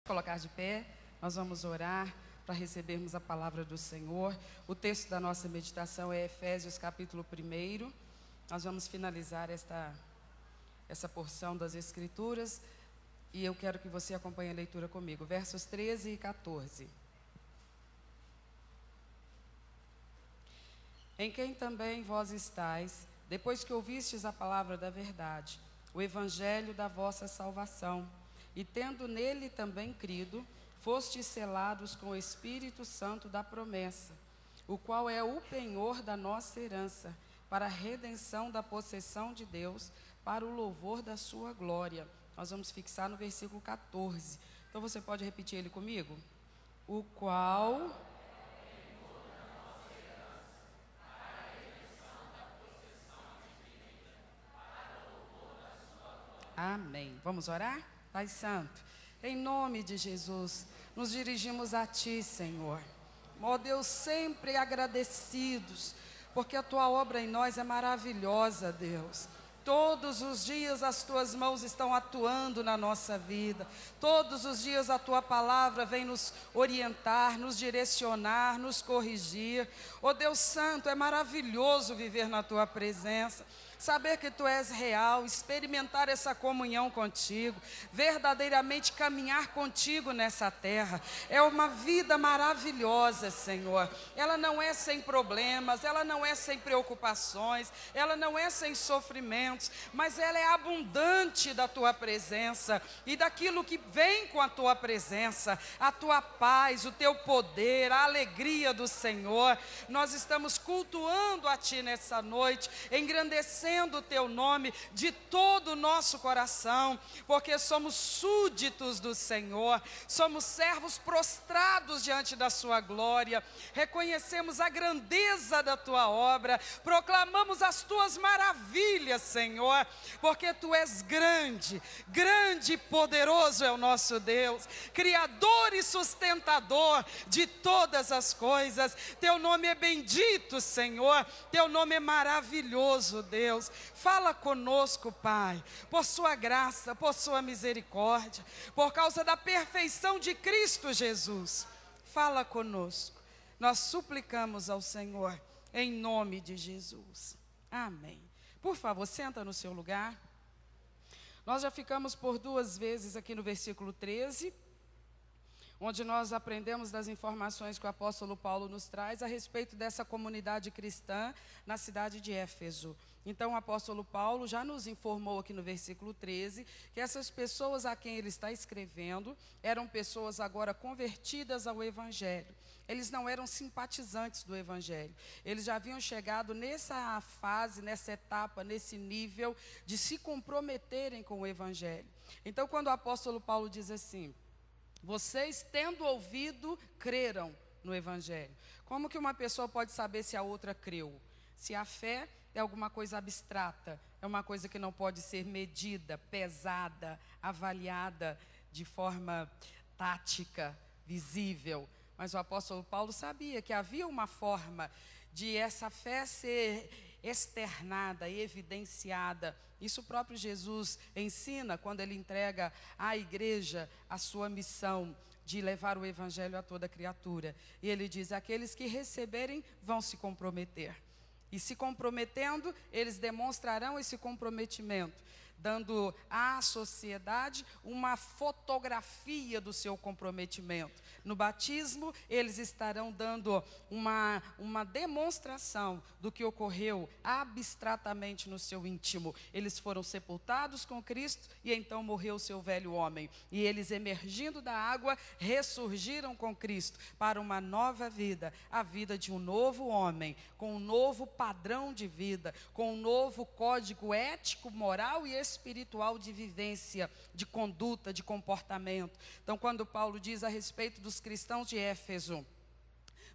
Colocar de pé, nós vamos orar para recebermos a palavra do Senhor. O texto da nossa meditação é Efésios capítulo 1. Nós vamos finalizar essa porção das Escrituras e eu quero que você acompanhe a leitura comigo, versos 13 e 14. Em quem também vós estáis, depois que ouvistes a palavra da verdade, o evangelho da vossa salvação, e tendo nele também crido, fostes selados com o Espírito Santo da promessa, o qual é o penhor da nossa herança, para a redenção da possessão de Deus, para o louvor da sua glória. Nós vamos fixar no versículo 14. Então você pode repetir ele comigo? O qual... Amém. Vamos orar? Pai Santo, em nome de Jesus, nos dirigimos a Ti, Senhor. Ó Deus, sempre agradecidos, porque a Tua obra em nós é maravilhosa, Deus. Todos os dias as Tuas mãos estão atuando na nossa vida. Todos os dias a Tua palavra vem nos orientar, nos direcionar, nos corrigir. Ó Deus Santo, é maravilhoso viver na Tua presença. Saber que Tu és real, experimentar essa comunhão contigo, verdadeiramente caminhar contigo nessa terra, é uma vida maravilhosa, Senhor. Ela não é sem problemas, ela não é sem preocupações, ela não é sem sofrimentos, mas ela é abundante da Tua presença e daquilo que vem com a Tua presença, a Tua paz, o Teu poder, a alegria do Senhor. Nós estamos cultuando a Ti nessa noite, engrandecendo o Teu nome de todo o nosso coração, porque somos súditos do Senhor, somos servos prostrados diante da Sua glória, reconhecemos a grandeza da Tua obra, proclamamos as Tuas maravilhas, Senhor, porque Tu és grande, grande e poderoso é o nosso Deus, Criador e sustentador de todas as coisas. Teu nome é bendito, Senhor, Teu nome é maravilhoso, Deus. Fala conosco, Pai, por Sua graça, por Sua misericórdia, por causa da perfeição de Cristo Jesus. Fala conosco, nós suplicamos ao Senhor, em nome de Jesus. Amém. Por favor, senta no seu lugar. Nós já ficamos por 2 vezes aqui no versículo 13, onde nós aprendemos das informações que o apóstolo Paulo nos traz a respeito dessa comunidade cristã na cidade de Éfeso. Então o apóstolo Paulo já nos informou aqui no versículo 13, que essas pessoas a quem ele está escrevendo, eram pessoas agora convertidas ao Evangelho. Eles não eram simpatizantes do Evangelho, eles já haviam chegado nessa fase, nessa etapa, nesse nível de se comprometerem com o Evangelho. Então quando o apóstolo Paulo diz assim: vocês, tendo ouvido, creram no Evangelho. Como que uma pessoa pode saber se a outra creu? Se a fé é alguma coisa abstrata, é uma coisa que não pode ser medida, pesada, avaliada de forma tática, visível. Mas o apóstolo Paulo sabia que havia uma forma de essa fé ser externada, evidenciada. Isso o próprio Jesus ensina quando ele entrega à igreja a sua missão de levar o evangelho a toda criatura. E ele diz: aqueles que receberem vão se comprometer. E se comprometendo, eles demonstrarão esse comprometimento, dando à sociedade uma fotografia do seu comprometimento. No batismo, eles estarão dando uma demonstração do que ocorreu abstratamente no seu íntimo. Eles foram sepultados com Cristo e então morreu o seu velho homem. E eles, emergindo da água, ressurgiram com Cristo para uma nova vida, a vida de um novo homem, com um novo padrão de vida, com um novo código ético, moral e espiritual de vivência, de conduta, de comportamento. Então, quando Paulo diz a respeito dos cristãos de Éfeso,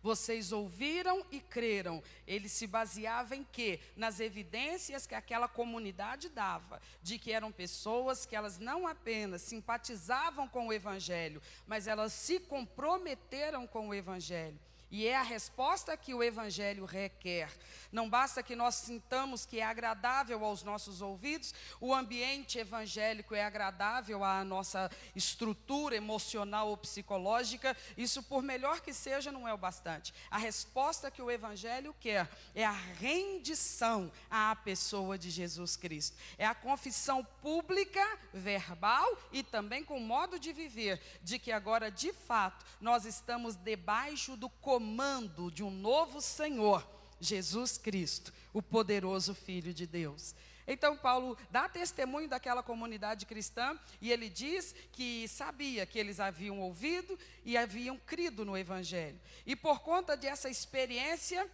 vocês ouviram e creram, ele se baseava em quê? Nas evidências que aquela comunidade dava, de que eram pessoas que elas não apenas simpatizavam com o Evangelho, mas elas se comprometeram com o Evangelho. E é a resposta que o Evangelho requer. Não basta que nós sintamos que é agradável aos nossos ouvidos, o ambiente evangélico é agradável à nossa estrutura emocional ou psicológica, isso, por melhor que seja, não é o bastante. A resposta que o Evangelho quer é a rendição à pessoa de Jesus Cristo. É a confissão pública, verbal e também com modo de viver, de que agora, de fato, nós estamos debaixo do comando de um novo Senhor, Jesus Cristo, o poderoso Filho de Deus. Então Paulo dá testemunho daquela comunidade cristã e ele diz que sabia que eles haviam ouvido e haviam crido no Evangelho. E por conta dessa experiência,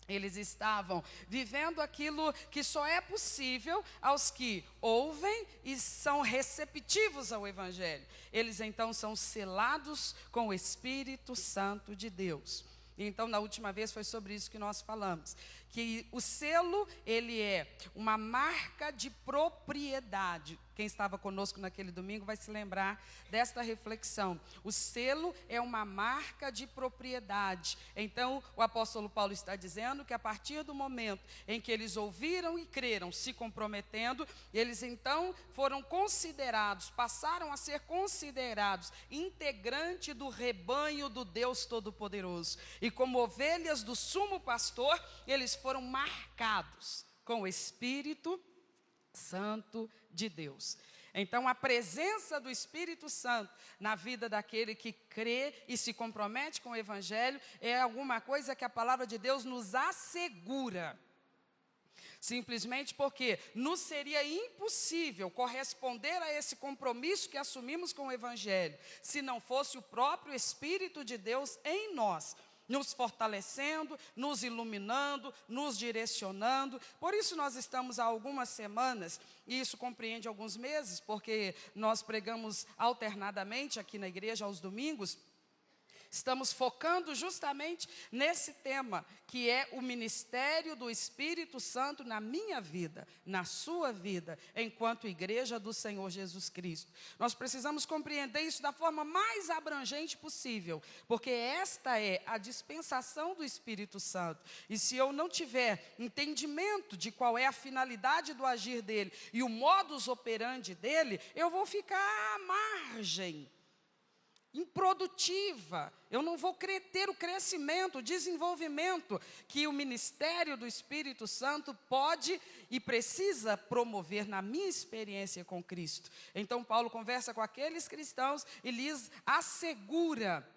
eles estavam vivendo aquilo que só é possível aos que ouvem e são receptivos ao Evangelho. Eles então são selados com o Espírito Santo de Deus. Então, na última vez foi sobre isso que nós falamos, que o selo, ele é uma marca de propriedade. Quem estava conosco naquele domingo vai se lembrar desta reflexão. O selo é uma marca de propriedade. Então, o apóstolo Paulo está dizendo que a partir do momento em que eles ouviram e creram, se comprometendo, eles então foram considerados, passaram a ser considerados integrante do rebanho do Deus Todo-Poderoso. E como ovelhas do sumo pastor, eles foram marcados com o Espírito Santo de Deus. Então, a presença do Espírito Santo na vida daquele que crê e se compromete com o Evangelho é alguma coisa que a palavra de Deus nos assegura. Simplesmente porque nos seria impossível corresponder a esse compromisso que assumimos com o Evangelho, se não fosse o próprio Espírito de Deus em nós, nos fortalecendo, nos iluminando, nos direcionando. Por isso nós estamos há algumas semanas, e isso compreende alguns meses, porque nós pregamos alternadamente aqui na igreja aos domingos. Estamos focando justamente nesse tema, que é o ministério do Espírito Santo na minha vida, na sua vida, enquanto igreja do Senhor Jesus Cristo. Nós precisamos compreender isso da forma mais abrangente possível, porque esta é a dispensação do Espírito Santo. E se eu não tiver entendimento de qual é a finalidade do agir dele e o modus operandi dele, eu vou ficar à margem, improdutiva. Eu não vou ter o crescimento, o desenvolvimento que o ministério do Espírito Santo pode e precisa promover na minha experiência com Cristo. Então Paulo conversa com aqueles cristãos e lhes assegura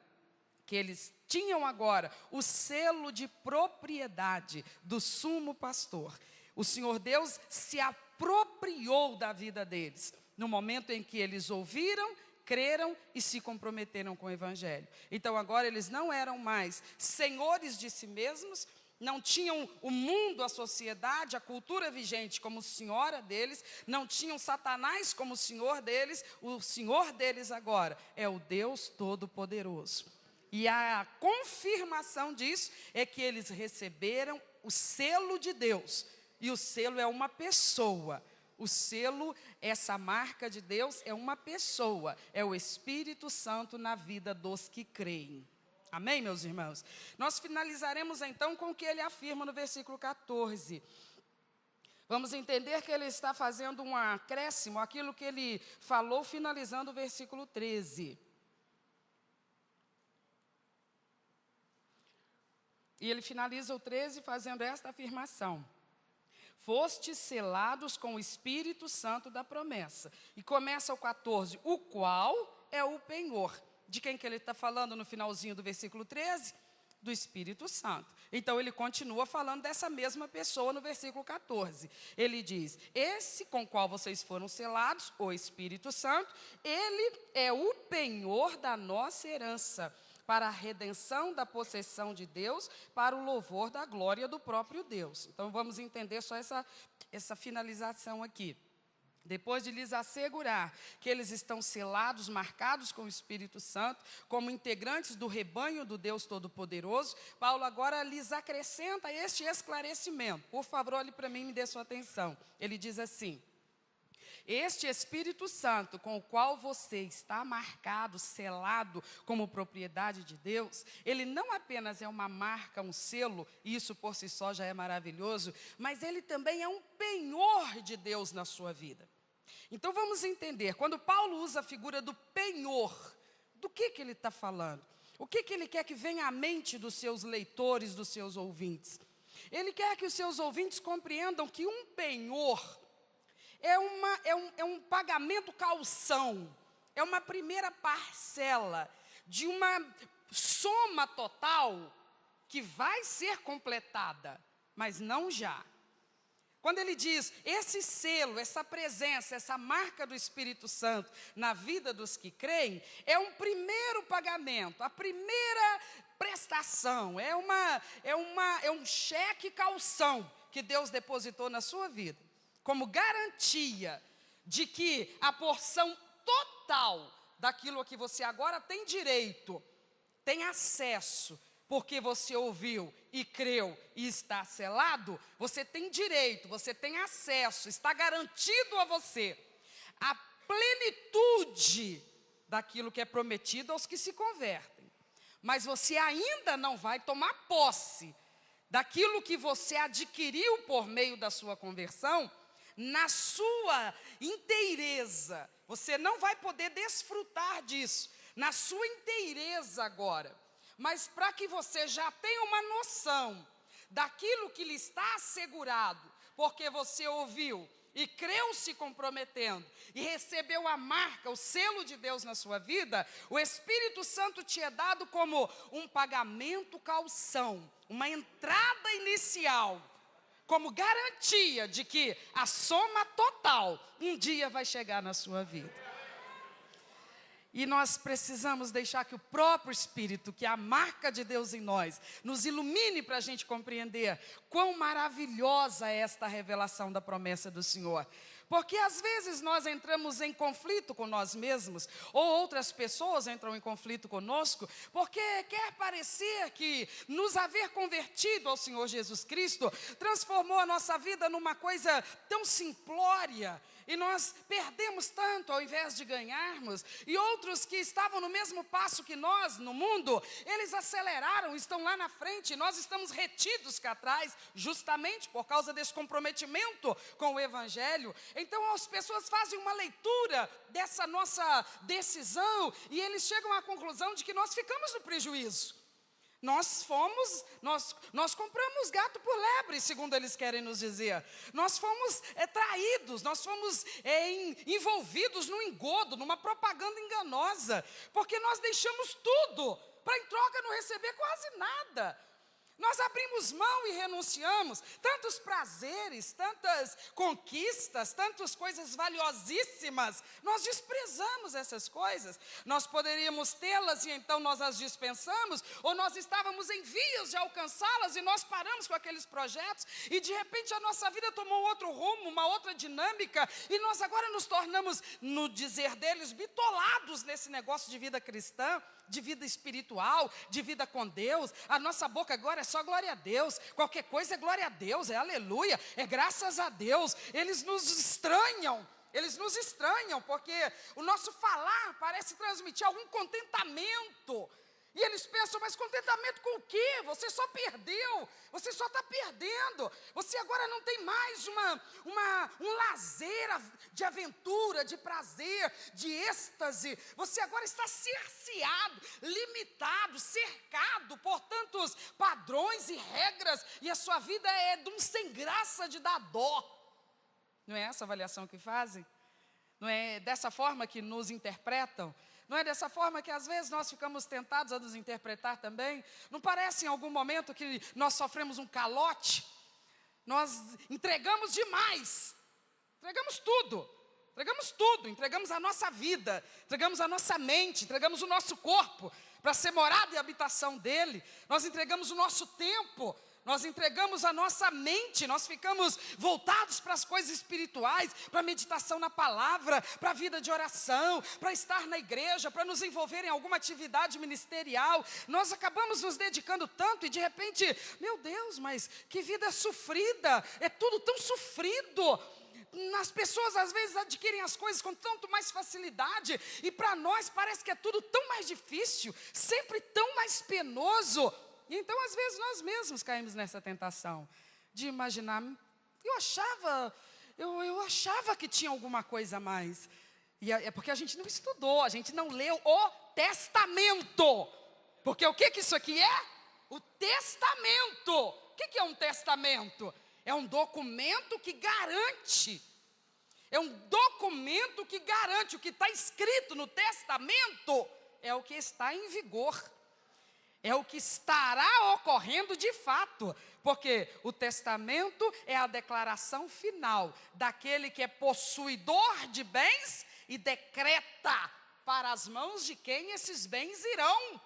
que eles tinham agora o selo de propriedade do sumo pastor. O Senhor Deus se apropriou da vida deles, no momento em que eles ouviram, creram e se comprometeram com o Evangelho. Então agora eles não eram mais senhores de si mesmos, não tinham o mundo, a sociedade, a cultura vigente como senhora deles, não tinham Satanás como senhor deles. O Senhor deles agora é o Deus Todo-Poderoso. E a confirmação disso é que eles receberam o selo de Deus. E o selo é uma pessoa. O selo, essa marca de Deus, é uma pessoa, é o Espírito Santo na vida dos que creem. Amém, meus irmãos? Nós finalizaremos então com o que ele afirma no versículo 14. Vamos entender que ele está fazendo um acréscimo àquilo que ele falou, finalizando o versículo 13. E ele finaliza o 13 fazendo esta afirmação: fostes selados com o Espírito Santo da promessa. E começa o 14, o qual é o penhor. De quem que ele está falando no finalzinho do versículo 13? Do Espírito Santo. Então ele continua falando dessa mesma pessoa no versículo 14. Ele diz: esse com o qual vocês foram selados, o Espírito Santo, ele é o penhor da nossa herança, para a redenção da possessão de Deus, para o louvor da glória do próprio Deus. Então vamos entender só essa finalização aqui. Depois de lhes assegurar que eles estão selados, marcados com o Espírito Santo, como integrantes do rebanho do Deus Todo-Poderoso, Paulo agora lhes acrescenta este esclarecimento. Por favor, olhe para mim e me dê sua atenção. Ele diz assim: Este Espírito Santo com o qual você está marcado, selado como propriedade de Deus, ele não apenas é uma marca, um selo, e isso por si só já é maravilhoso, mas ele também é um penhor de Deus na sua vida. Então vamos entender, quando Paulo usa a figura do penhor, do que ele está falando? O que ele quer que venha à mente dos seus leitores, dos seus ouvintes? Ele quer que os seus ouvintes compreendam que um penhor é um pagamento calção, é uma primeira parcela de uma soma total que vai ser completada, mas não já. Quando ele diz, esse selo, essa presença, essa marca do Espírito Santo na vida dos que creem, é um primeiro pagamento, a primeira prestação, é um cheque calção que Deus depositou na sua vida, como garantia de que a porção total daquilo a que você agora tem direito, tem acesso, porque você ouviu e creu e está selado, você tem direito, você tem acesso, está garantido a você a plenitude daquilo que é prometido aos que se convertem. Mas você ainda não vai tomar posse daquilo que você adquiriu por meio da sua conversão, na sua inteireza. Você não vai poder desfrutar disso, na sua inteireza agora. Mas para que você já tenha uma noção daquilo que lhe está assegurado, porque você ouviu e creu se comprometendo, e recebeu a marca, o selo de Deus na sua vida, o Espírito Santo te é dado como um pagamento calção, uma entrada inicial, como garantia de que a soma total um dia vai chegar na sua vida. E nós precisamos deixar que o próprio Espírito, que é a marca de Deus em nós, nos ilumine para a gente compreender quão maravilhosa é esta revelação da promessa do Senhor. Porque às vezes nós entramos em conflito com nós mesmos, ou outras pessoas entram em conflito conosco, porque quer parecer que nos haver convertido ao Senhor Jesus Cristo, transformou a nossa vida numa coisa tão simplória, e nós perdemos tanto ao invés de ganharmos, e outros que estavam no mesmo passo que nós no mundo, eles aceleraram, estão lá na frente, e nós estamos retidos cá atrás, justamente por causa desse comprometimento com o Evangelho. Então as pessoas fazem uma leitura dessa nossa decisão, e eles chegam à conclusão de que nós ficamos no prejuízo. Nós compramos gato por lebre, segundo eles querem nos dizer. Nós fomos traídos, nós fomos envolvidos num engodo, numa propaganda enganosa, porque nós deixamos tudo para em troca não receber quase nada. Nós abrimos mão e renunciamos tantos prazeres, tantas conquistas, tantas coisas valiosíssimas. Nós desprezamos essas coisas. Nós poderíamos tê-las e então nós as dispensamos, ou nós estávamos em vias de alcançá-las e nós paramos com aqueles projetos e de repente a nossa vida tomou outro rumo, uma outra dinâmica, e nós agora nos tornamos, no dizer deles, bitolados nesse negócio de vida cristã, de vida espiritual, de vida com Deus. A nossa boca agora é só glória a Deus, qualquer coisa é glória a Deus, é aleluia, é graças a Deus. Eles nos estranham, porque o nosso falar parece transmitir algum contentamento. E eles pensam, mas contentamento com o quê? Você só perdeu, você só está perdendo. Você agora não tem mais um lazer de aventura, de prazer, de êxtase. Você agora está cerceado, limitado, cercado por tantos padrões e regras. E a sua vida é de um sem graça de dar dó. Não é essa a avaliação que fazem? Não é dessa forma que nos interpretam? Não é dessa forma que às vezes nós ficamos tentados a nos interpretar também? Não parece em algum momento que nós sofremos um calote? Nós entregamos demais, entregamos tudo, entregamos a nossa vida, entregamos a nossa mente, entregamos o nosso corpo para ser morada e habitação dele. Nós entregamos o nosso tempo, nós entregamos a nossa mente, nós ficamos voltados para as coisas espirituais, para a meditação na palavra, para a vida de oração, para estar na igreja, para nos envolver em alguma atividade ministerial. Nós acabamos nos dedicando tanto e de repente, meu Deus, mas que vida sofrida, é tudo tão sofrido. As pessoas às vezes adquirem as coisas com tanto mais facilidade, e para nós parece que é tudo tão mais difícil, sempre tão mais penoso. E então às vezes nós mesmos caímos nessa tentação de imaginar, eu achava que tinha alguma coisa a mais. E é porque a gente não estudou, a gente não leu o testamento. Porque o que isso aqui é? O testamento. O que é um testamento? É um documento que garante. É um documento que garante. O que está escrito no testamento é o que está em vigor. É o que estará ocorrendo de fato. Porque o testamento é a declaração final daquele que é possuidor de bens e decreta para as mãos de quem esses bens irão.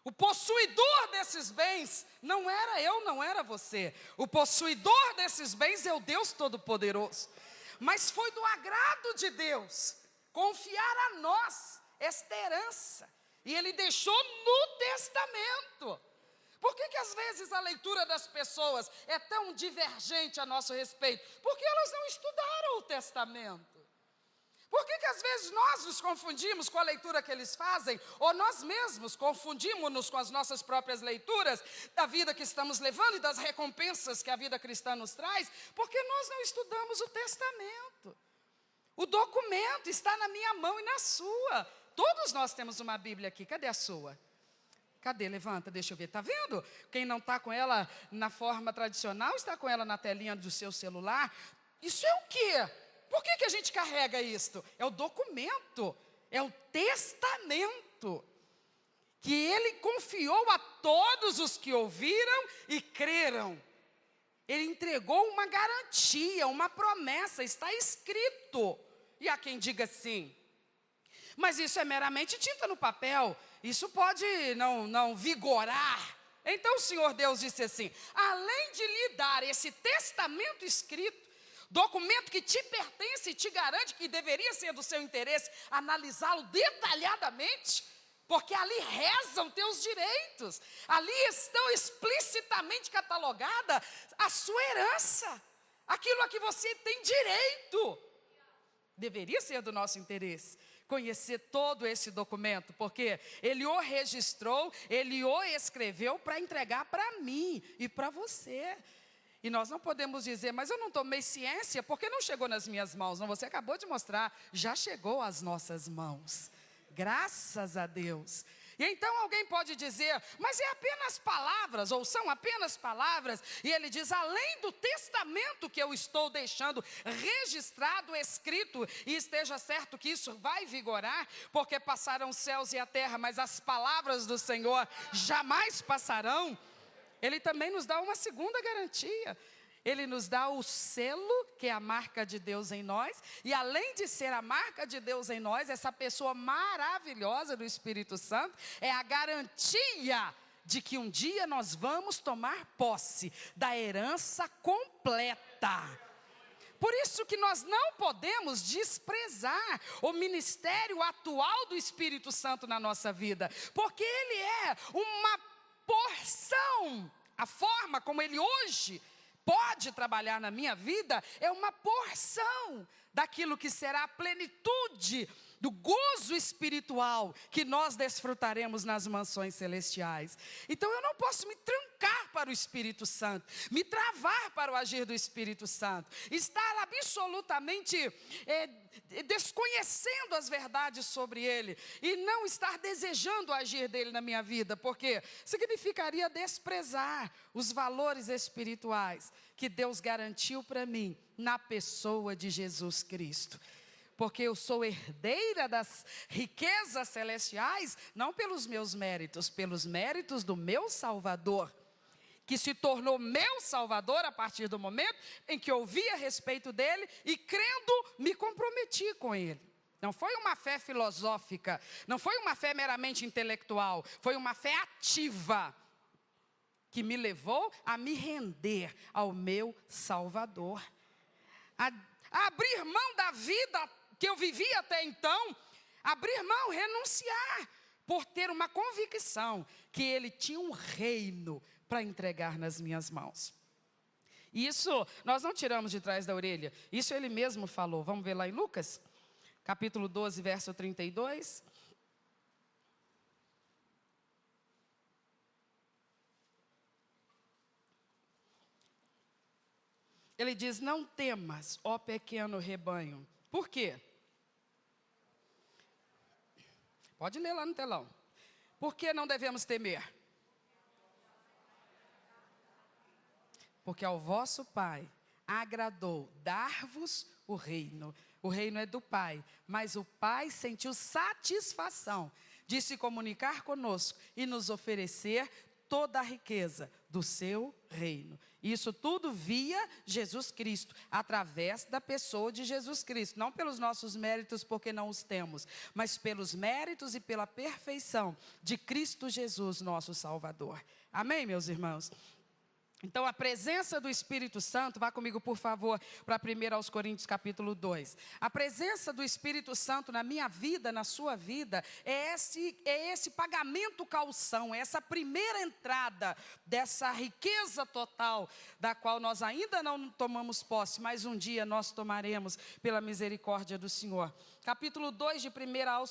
O possuidor desses bens não era eu, não era você. O possuidor desses bens é o Deus Todo-Poderoso. Mas foi do agrado de Deus confiar a nós esta herança. E Ele deixou no testamento. Por que às vezes a leitura das pessoas é tão divergente a nosso respeito? Porque elas não estudaram o testamento. Por que às vezes nós nos confundimos com a leitura que eles fazem, ou nós mesmos confundimos-nos com as nossas próprias leituras da vida que estamos levando e das recompensas que a vida cristã nos traz? Porque nós não estudamos o testamento. O documento está na minha mão e na sua. Todos nós temos uma Bíblia aqui. Cadê a sua? Cadê? Levanta, deixa eu ver. Está vendo? Quem não está com ela na forma tradicional, está com ela na telinha do seu celular. Isso é o quê? Por que a gente carrega isto? É o documento, é o testamento, que Ele confiou a todos os que ouviram e creram. Ele entregou uma garantia, uma promessa, está escrito. E há quem diga sim, mas isso é meramente tinta no papel, isso pode não vigorar. Então o Senhor Deus disse assim: além de lhe dar esse testamento escrito, documento que te pertence e te garante que deveria ser do seu interesse analisá-lo detalhadamente, porque ali rezam teus direitos, ali estão explicitamente catalogada a sua herança, aquilo a que você tem direito. Deveria ser do nosso interesse conhecer todo esse documento, porque Ele o registrou, Ele o escreveu para entregar para mim e para você. E nós não podemos dizer, mas eu não tomei ciência porque não chegou nas minhas mãos. Não, você acabou de mostrar, já chegou às nossas mãos. Graças a Deus. E então alguém pode dizer, mas é apenas palavras, ou são apenas palavras. E ele diz, além do testamento que eu estou deixando registrado, escrito, e esteja certo que isso vai vigorar, porque passaram os céus e a terra, mas as palavras do Senhor jamais passarão. Ele também nos dá uma segunda garantia. Ele nos dá o selo, que é a marca de Deus em nós. E além de ser a marca de Deus em nós, essa pessoa maravilhosa do Espírito Santo é a garantia de que um dia nós vamos tomar posse da herança completa. Por isso que nós não podemos desprezar o ministério atual do Espírito Santo na nossa vida. Porque ele é uma porção, a forma como Ele hoje pode trabalhar na minha vida é uma porção daquilo que será a plenitude do gozo espiritual que nós desfrutaremos nas mansões celestiais. Então eu não posso me trancar para o Espírito Santo, me travar para o agir do Espírito Santo, estar absolutamente desconhecendo as verdades sobre Ele e não estar desejando o agir dEle na minha vida, porque significaria desprezar os valores espirituais que Deus garantiu para mim na pessoa de Jesus Cristo. Porque eu sou herdeira das riquezas celestiais, não pelos meus méritos, pelos méritos do meu Salvador, que se tornou meu Salvador a partir do momento em que ouvi a respeito dele e crendo, me comprometi com ele. Não foi uma fé filosófica, não foi uma fé meramente intelectual, foi uma fé ativa, que me levou a me render ao meu Salvador, a abrir mão da vida que eu vivia até então, abrir mão, renunciar, por ter uma convicção que Ele tinha um reino para entregar nas minhas mãos. Isso nós não tiramos de trás da orelha. Isso ele mesmo falou. Vamos ver lá em Lucas, capítulo 12, verso 32. Ele diz: não temas, ó pequeno rebanho. Por quê? Pode ler lá no telão. Por que não devemos temer? Porque ao vosso Pai agradou dar-vos o reino. O reino é do Pai, mas o Pai sentiu satisfação de se comunicar conosco e nos oferecer toda a riqueza do seu reino. Isso tudo via Jesus Cristo, através da pessoa de Jesus Cristo. Não pelos nossos méritos, porque não os temos, mas pelos méritos e pela perfeição de Cristo Jesus, nosso Salvador. Amém, meus irmãos? Então, a presença do Espírito Santo, vá comigo, por favor, para 1 Coríntios capítulo 2. A presença do Espírito Santo na minha vida, na sua vida, é esse pagamento calção, é essa primeira entrada dessa riqueza total, da qual nós ainda não tomamos posse, mas um dia nós tomaremos pela misericórdia do Senhor. Capítulo 2 de 1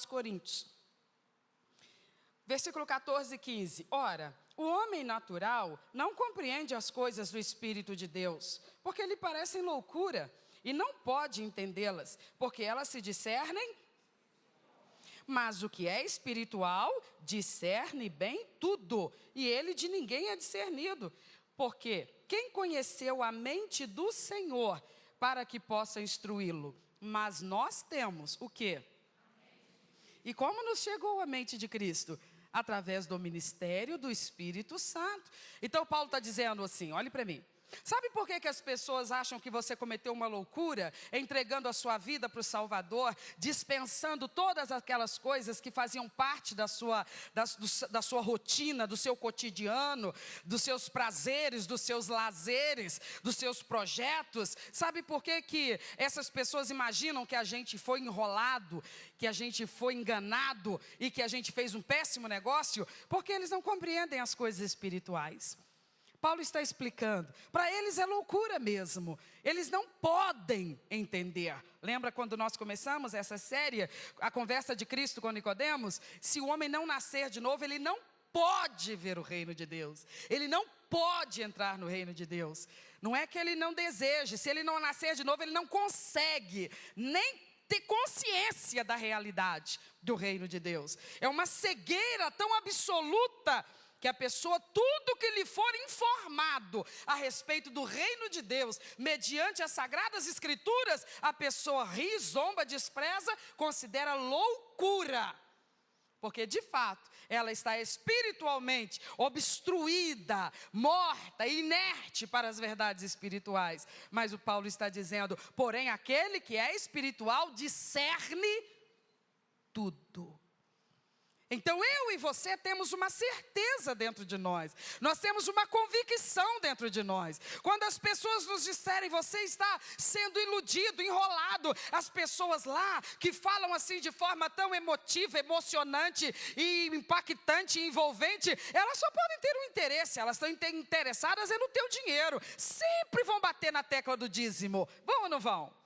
Coríntios, versículo 14 e 15. Ora, o homem natural não compreende as coisas do Espírito de Deus, porque lhe parecem loucura, e não pode entendê-las, porque elas se discernem. Mas o que é espiritual, discerne bem tudo, e ele de ninguém é discernido. Porque quem conheceu a mente do Senhor, para que possa instruí-lo? Mas nós temos o quê? E como nos chegou a mente de Cristo? Através do ministério do Espírito Santo. Então Paulo está dizendo assim, olhe para mim. Sabe por que as pessoas acham que você cometeu uma loucura, entregando a sua vida para o Salvador, dispensando todas aquelas coisas que faziam parte da sua rotina, do seu cotidiano, dos seus prazeres, dos seus lazeres, dos seus projetos? Sabe por que essas pessoas imaginam que a gente foi enrolado, que a gente foi enganado e que a gente fez um péssimo negócio? Porque eles não compreendem as coisas espirituais. Paulo está explicando, para eles é loucura mesmo, eles não podem entender. Lembra quando nós começamos essa série, a conversa de Cristo com Nicodemos? Se o homem não nascer de novo, ele não pode ver o reino de Deus, ele não pode entrar no reino de Deus. Não é que ele não deseje, se ele não nascer de novo, ele não consegue nem ter consciência da realidade do reino de Deus. É uma cegueira tão absoluta, que a pessoa, tudo que lhe for informado a respeito do reino de Deus, mediante as sagradas escrituras, a pessoa ri, zomba, despreza, considera loucura. Porque de fato, ela está espiritualmente obstruída, morta, inerte para as verdades espirituais. Mas o Paulo está dizendo, porém aquele que é espiritual discerne tudo. Então eu e você temos uma certeza dentro de nós, nós temos uma convicção dentro de nós. Quando as pessoas nos disserem, você está sendo iludido, enrolado, as pessoas lá que falam assim de forma tão emotiva, emocionante e impactante e envolvente, elas só podem ter um interesse, elas estão interessadas no teu dinheiro, sempre vão bater na tecla do dízimo, vão ou não vão?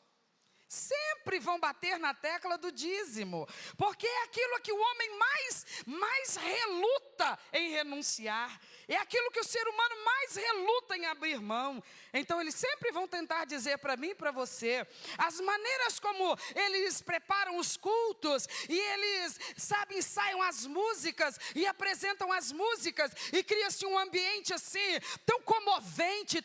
Sempre vão bater na tecla do dízimo, porque é aquilo que o homem mais reluta em renunciar, é aquilo que o ser humano mais reluta em abrir mão. Então eles sempre vão tentar dizer para mim e para você, as maneiras como eles preparam os cultos, e eles, ensaiam as músicas, e apresentam as músicas, e cria-se um ambiente assim, tão comovente,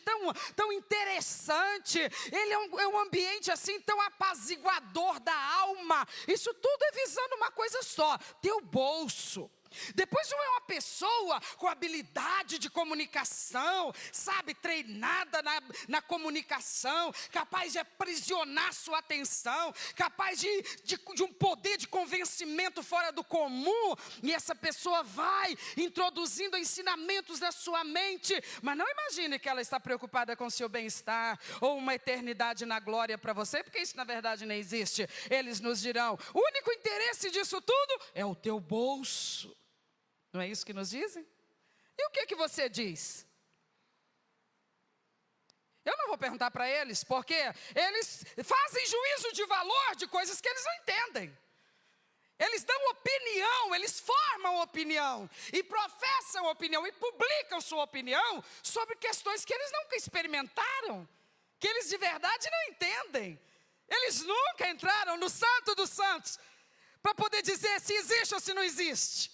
tão interessante, ele é um ambiente assim, tão apaziguador da alma. Isso tudo é visando uma coisa só, teu bolso. Depois não é uma pessoa com habilidade de comunicação, treinada na comunicação, capaz de aprisionar sua atenção, capaz de um poder de convencimento fora do comum, e essa pessoa vai introduzindo ensinamentos na sua mente, mas não imagine que ela está preocupada com o seu bem-estar, ou uma eternidade na glória para você, porque isso na verdade nem existe. Eles nos dirão, o único interesse disso tudo é o teu bolso. Não é isso que nos dizem? E o que você diz? Eu não vou perguntar para eles, porque eles fazem juízo de valor de coisas que eles não entendem. Eles dão opinião, eles formam opinião, e professam opinião, e publicam sua opinião sobre questões que eles nunca experimentaram, que eles de verdade não entendem. Eles nunca entraram no Santo dos Santos para poder dizer se existe ou se não existe.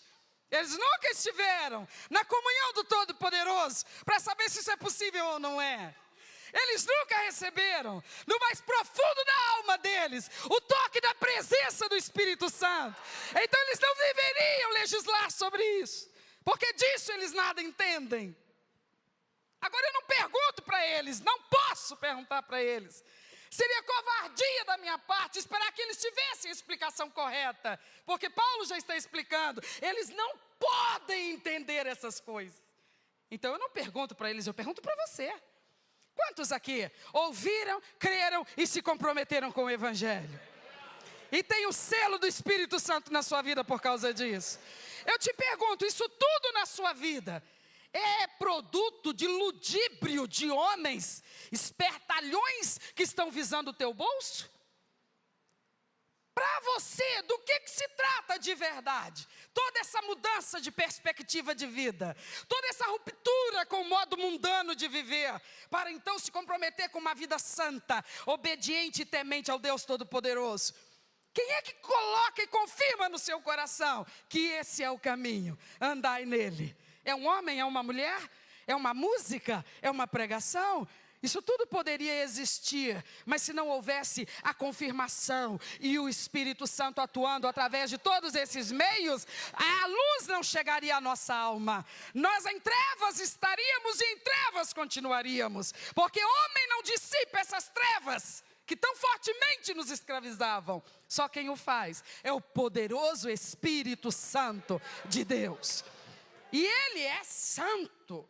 Eles nunca estiveram na comunhão do Todo-Poderoso para saber se isso é possível ou não é. Eles nunca receberam, no mais profundo da alma deles, o toque da presença do Espírito Santo. Então eles não deveriam legislar sobre isso, porque disso eles nada entendem. Agora eu não pergunto para eles, não posso perguntar para eles. Seria covardia da minha parte esperar que eles tivessem a explicação correta, porque Paulo já está explicando, eles não podem entender essas coisas. Então eu não pergunto para eles, eu pergunto para você. Quantos aqui ouviram, creram e se comprometeram com o Evangelho? E tem o selo do Espírito Santo na sua vida por causa disso. Eu te pergunto, isso tudo na sua vida é produto de ludíbrio de homens, espertalhões que estão visando o teu bolso? Para você, do que se trata de verdade? Toda essa mudança de perspectiva de vida, toda essa ruptura com o modo mundano de viver, para então se comprometer com uma vida santa, obediente e temente ao Deus Todo-Poderoso. Quem é que coloca e confirma no seu coração que esse é o caminho? Andai nele. É um homem, é uma mulher, é uma música, é uma pregação? Isso tudo poderia existir, mas se não houvesse a confirmação e o Espírito Santo atuando através de todos esses meios, a luz não chegaria à nossa alma. Nós em trevas estaríamos e em trevas continuaríamos, porque homem não dissipa essas trevas que tão fortemente nos escravizavam. Só quem o faz é o poderoso Espírito Santo de Deus. E Ele é santo.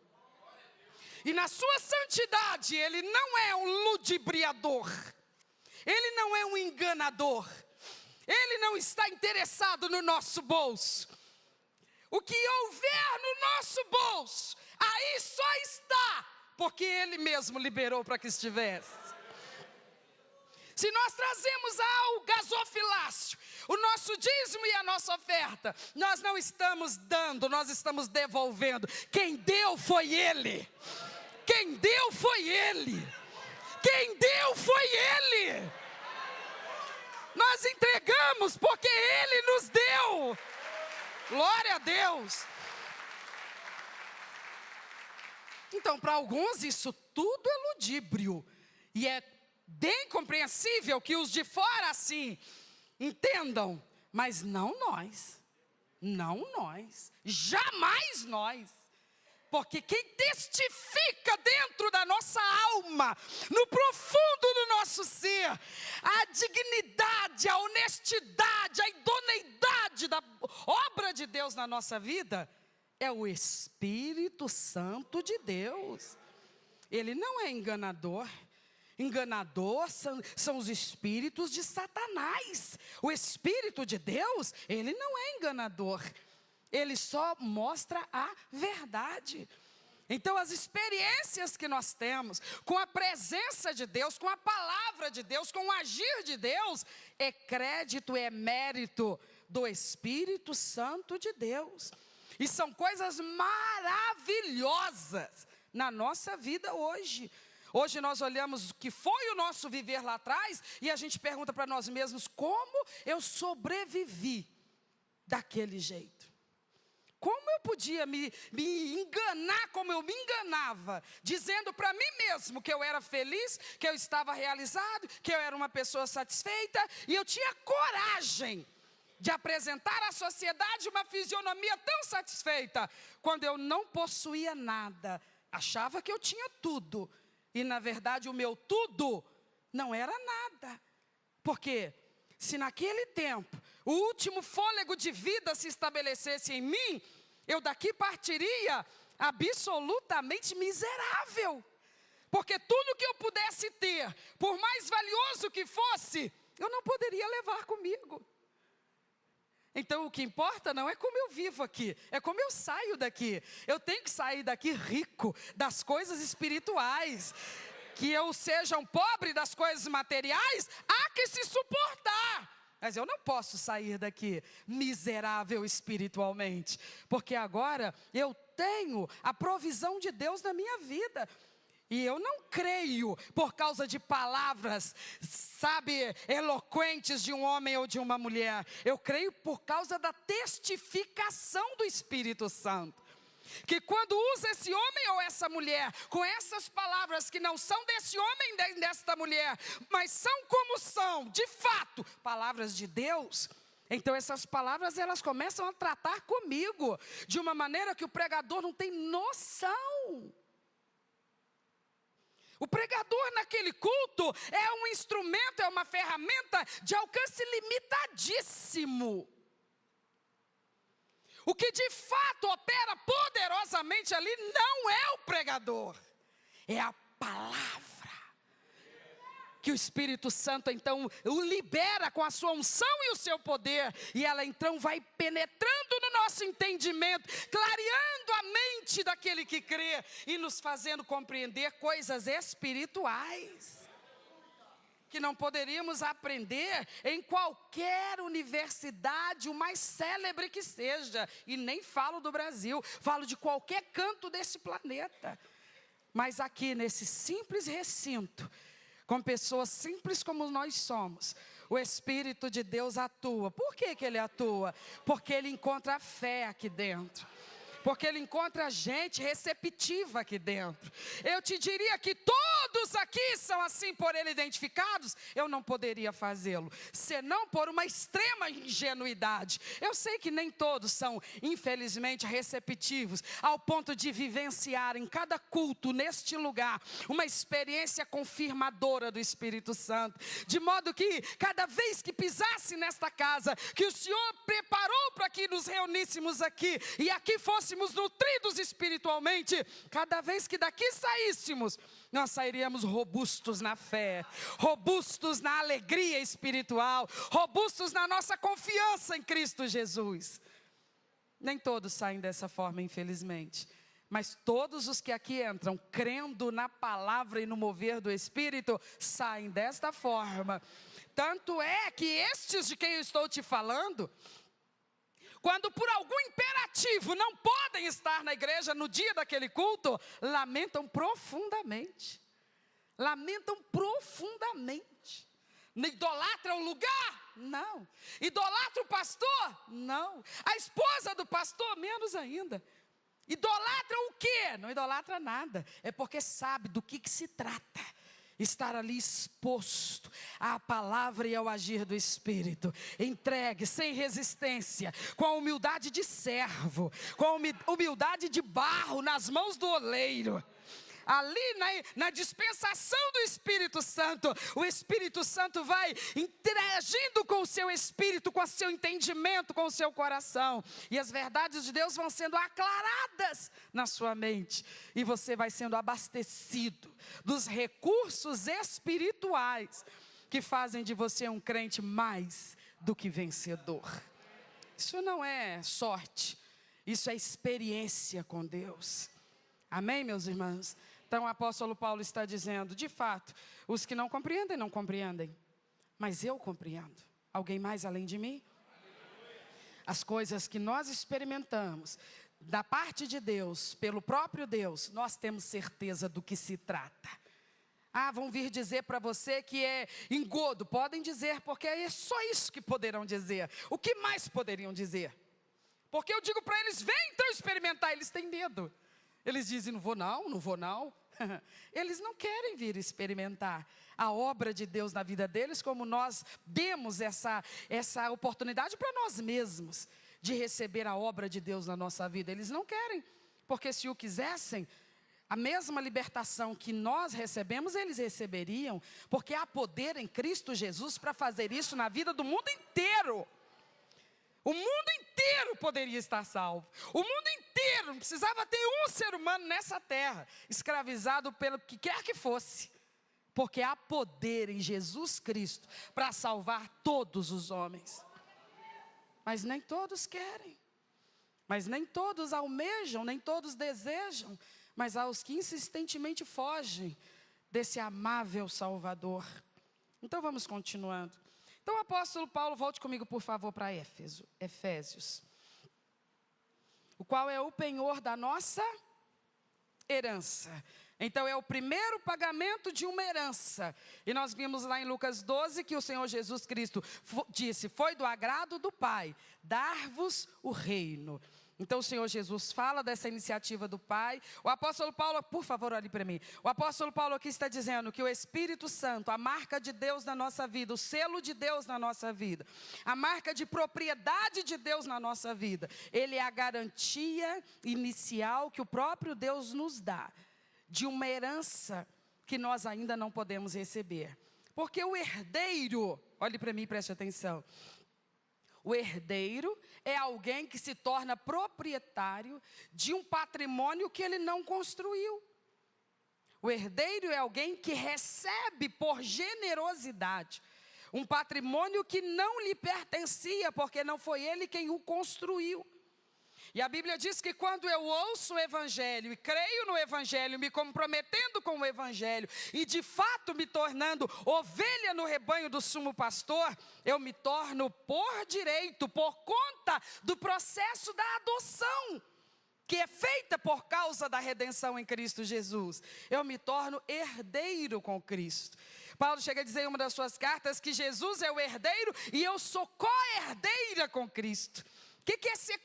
E na sua santidade, Ele não é um ludibriador. Ele não é um enganador. Ele não está interessado no nosso bolso. O que houver no nosso bolso, aí só está, porque Ele mesmo liberou para que estivesse. Se nós trazemos ao gasofilácio o nosso dízimo e a nossa oferta, nós não estamos dando, nós estamos devolvendo. Quem deu foi Ele. Quem deu foi Ele. Quem deu foi Ele. Nós entregamos porque Ele nos deu. Glória a Deus. Então, para alguns, isso tudo é ludíbrio. E é bem compreensível que os de fora assim entendam, mas não nós, não nós, jamais nós, porque quem testifica dentro da nossa alma, no profundo do nosso ser, a dignidade, a honestidade, a idoneidade da obra de Deus na nossa vida, é o Espírito Santo de Deus. Ele não é enganador. Enganador são os espíritos de Satanás. O Espírito de Deus, ele não é enganador. Ele só mostra a verdade. Então as experiências que nós temos com a presença de Deus, com a palavra de Deus, com o agir de Deus, é crédito, é mérito do Espírito Santo de Deus. E são coisas maravilhosas na nossa vida hoje. Hoje nós olhamos o que foi o nosso viver lá atrás e a gente pergunta para nós mesmos, como eu sobrevivi daquele jeito? Como eu podia me enganar como eu me enganava, dizendo para mim mesmo que eu era feliz, que eu estava realizado, que eu era uma pessoa satisfeita, e eu tinha coragem de apresentar à sociedade uma fisionomia tão satisfeita, quando eu não possuía nada, achava que eu tinha tudo. E na verdade o meu tudo não era nada. Porque se naquele tempo o último fôlego de vida se estabelecesse em mim, eu daqui partiria absolutamente miserável. Porque tudo que eu pudesse ter, por mais valioso que fosse, eu não poderia levar comigo. Então o que importa não é como eu vivo aqui, é como eu saio daqui. Eu tenho que sair daqui rico das coisas espirituais, que eu seja um pobre das coisas materiais, há que se suportar. Mas eu não posso sair daqui miserável espiritualmente, porque agora eu tenho a provisão de Deus na minha vida. E eu não creio por causa de palavras, sabe, eloquentes de um homem ou de uma mulher. Eu creio por causa da testificação do Espírito Santo. Que quando usa esse homem ou essa mulher com essas palavras que não são desse homem nem desta mulher, mas são como são, de fato, palavras de Deus, então essas palavras elas começam a tratar comigo de uma maneira que o pregador não tem noção. O pregador naquele culto é um instrumento, é uma ferramenta de alcance limitadíssimo. O que de fato opera poderosamente ali não é o pregador, é a palavra. Que o Espírito Santo então o libera com a sua unção e o seu poder. E ela então vai penetrando no nosso entendimento, clareando a mente daquele que crê e nos fazendo compreender coisas espirituais que não poderíamos aprender em qualquer universidade, o mais célebre que seja. E nem falo do Brasil, falo de qualquer canto desse planeta. Mas aqui nesse simples recinto, com pessoas simples como nós somos, o Espírito de Deus atua. Por que que Ele atua? Porque Ele encontra a fé aqui dentro. Porque Ele encontra gente receptiva aqui dentro. Eu te diria que todos aqui são assim por Ele identificados. Eu não poderia fazê-lo, senão por uma extrema ingenuidade. Eu sei que nem todos são, infelizmente, receptivos, ao ponto de vivenciar em cada culto, neste lugar, uma experiência confirmadora do Espírito Santo. De modo que, cada vez que pisasse nesta casa, que o Senhor preparou para que nos reuníssemos aqui, e aqui fôssemos nutridos espiritualmente, cada vez que daqui saíssemos, nós sairíamos robustos na fé, robustos na alegria espiritual, robustos na nossa confiança em Cristo Jesus. Nem todos saem dessa forma, infelizmente, mas todos os que aqui entram crendo na palavra e no mover do Espírito, saem desta forma. Tanto é que estes de quem eu estou te falando, quando por algum imperativo não podem estar na igreja no dia daquele culto, lamentam profundamente. Lamentam profundamente. Idolatra o lugar? Não. Idolatra o pastor? Não. A esposa do pastor? Menos ainda. Idolatra o quê? Não idolatra nada. É porque sabe do que se trata. Estar ali exposto à palavra e ao agir do Espírito, entregue, sem resistência, com a humildade de servo, com a humildade de barro nas mãos do oleiro. Ali na dispensação do Espírito Santo, o Espírito Santo vai interagindo com o seu espírito, com o seu entendimento, com o seu coração. E as verdades de Deus vão sendo aclaradas na sua mente. E você vai sendo abastecido dos recursos espirituais que fazem de você um crente mais do que vencedor. Isso não é sorte, isso é experiência com Deus. Amém, meus irmãos? Então o apóstolo Paulo está dizendo, de fato, os que não compreendem, não compreendem. Mas eu compreendo. Alguém mais além de mim? As coisas que nós experimentamos, da parte de Deus, pelo próprio Deus, nós temos certeza do que se trata. Ah, vão vir dizer para você que é engodo. Podem dizer, porque é só isso que poderão dizer. O que mais poderiam dizer? Porque eu digo para eles, vem então experimentar. Eles têm medo. Eles dizem, não vou não, não vou não. Eles não querem vir experimentar a obra de Deus na vida deles, como nós demos essa oportunidade para nós mesmos, de receber a obra de Deus na nossa vida. Eles não querem, porque se o quisessem, a mesma libertação que nós recebemos, eles receberiam, porque há poder em Cristo Jesus para fazer isso na vida do mundo inteiro. O mundo inteiro poderia estar salvo. O mundo inteiro, não precisava ter um ser humano nessa terra, escravizado pelo que quer que fosse. Porque há poder em Jesus Cristo para salvar todos os homens. Mas nem todos querem. Mas nem todos almejam, nem todos desejam. Mas há os que insistentemente fogem desse amável Salvador. Então vamos continuando. Então o apóstolo Paulo, volte comigo por favor para Efésios, o qual é o penhor da nossa herança. Então é o primeiro pagamento de uma herança. E nós vimos lá em Lucas 12 que o Senhor Jesus Cristo disse: foi do agrado do Pai dar-vos o reino. Então o Senhor Jesus fala dessa iniciativa do Pai. O apóstolo Paulo, por favor, olhe para mim. O apóstolo Paulo aqui está dizendo que o Espírito Santo, a marca de Deus na nossa vida, o selo de Deus na nossa vida, a marca de propriedade de Deus na nossa vida, ele é a garantia inicial que o próprio Deus nos dá, de uma herança que nós ainda não podemos receber. Porque o herdeiro, olhe para mim e preste atenção. O herdeiro é alguém que se torna proprietário de um patrimônio que ele não construiu. O herdeiro é alguém que recebe por generosidade um patrimônio que não lhe pertencia, porque não foi ele quem o construiu. E a Bíblia diz que quando eu ouço o Evangelho e creio no Evangelho, me comprometendo com o Evangelho e de fato me tornando ovelha no rebanho do sumo pastor, eu me torno por direito, por conta do processo da adoção, que é feita por causa da redenção em Cristo Jesus. Eu me torno herdeiro com Cristo. Paulo chega a dizer em uma das suas cartas que Jesus é o herdeiro e eu sou co-herdeira com Cristo. O que é ser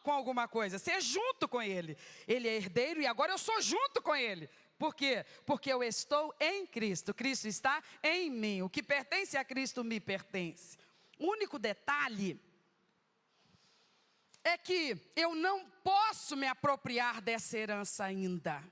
com alguma coisa? Ser junto com Ele. Ele é herdeiro e agora eu sou junto com Ele. Por quê? Porque eu estou em Cristo. Cristo está em mim. O que pertence a Cristo me pertence. O único detalhe é que eu não posso me apropriar dessa herança ainda.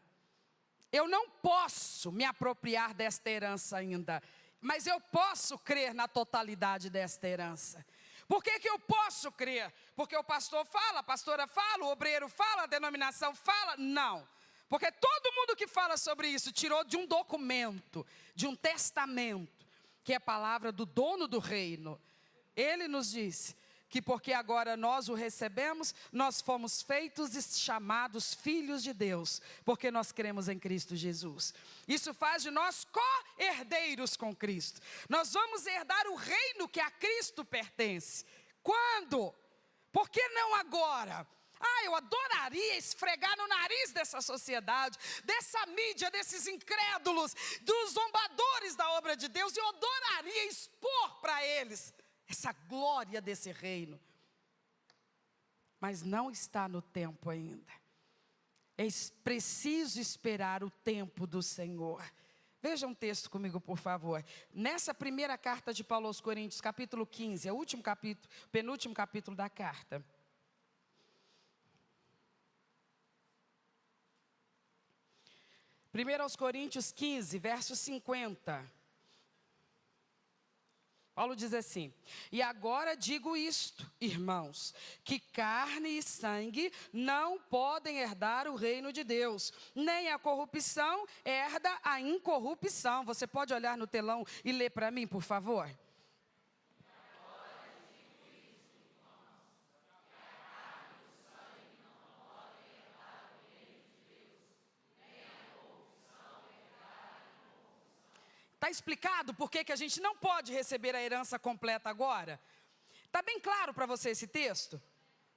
Eu não posso me apropriar desta herança ainda. Mas eu posso crer na totalidade desta herança. Por que eu posso crer? Porque o pastor fala, a pastora fala, o obreiro fala, a denominação fala? Não. Porque todo mundo que fala sobre isso tirou de um documento, de um testamento, que é a palavra do dono do reino. Ele nos disse que porque agora nós o recebemos, nós fomos feitos e chamados filhos de Deus, porque nós cremos em Cristo Jesus. Isso faz de nós co-herdeiros com Cristo. Nós vamos herdar o reino que a Cristo pertence. Quando? Por que não agora? Eu adoraria esfregar no nariz dessa sociedade, dessa mídia, desses incrédulos, dos zombadores da obra de Deus. Eu adoraria expor para eles essa glória desse reino. Mas não está no tempo ainda. É preciso esperar o tempo do Senhor. Veja um texto comigo, por favor. Nessa primeira carta de Paulo aos Coríntios, capítulo 15, é o último capítulo, penúltimo capítulo da carta. 1 aos Coríntios 15, verso 50. Paulo diz assim: e agora digo isto, irmãos, que carne e sangue não podem herdar o reino de Deus, nem a corrupção herda a incorrupção. Você pode olhar no telão e ler para mim, por favor? Está explicado por que a gente não pode receber a herança completa agora? Está bem claro para você esse texto?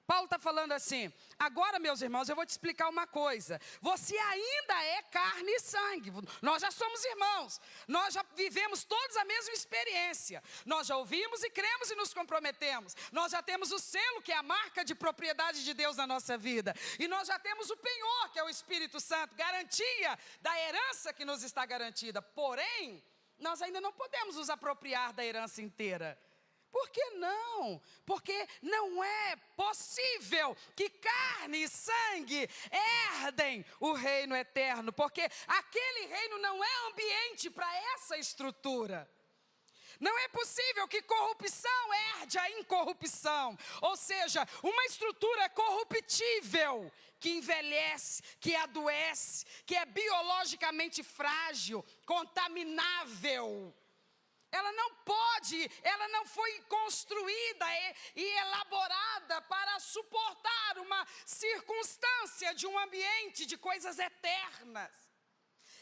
Paulo está falando assim: agora, meus irmãos, eu vou te explicar uma coisa. Você ainda é carne e sangue. Nós já somos irmãos. Nós já vivemos todos a mesma experiência. Nós já ouvimos e cremos e nos comprometemos. Nós já temos o selo, que é a marca de propriedade de Deus na nossa vida. E nós já temos o penhor, que é o Espírito Santo, garantia da herança que nos está garantida. Porém, nós ainda não podemos nos apropriar da herança inteira. Por que não? Porque não é possível que carne e sangue herdem o reino eterno, porque aquele reino não é ambiente para essa estrutura. Não é possível que corrupção herde a incorrupção, ou seja, uma estrutura corruptível, que envelhece, que adoece, que é biologicamente frágil, contaminável. Ela não pode, ela não foi construída e elaborada para suportar uma circunstância de um ambiente de coisas eternas.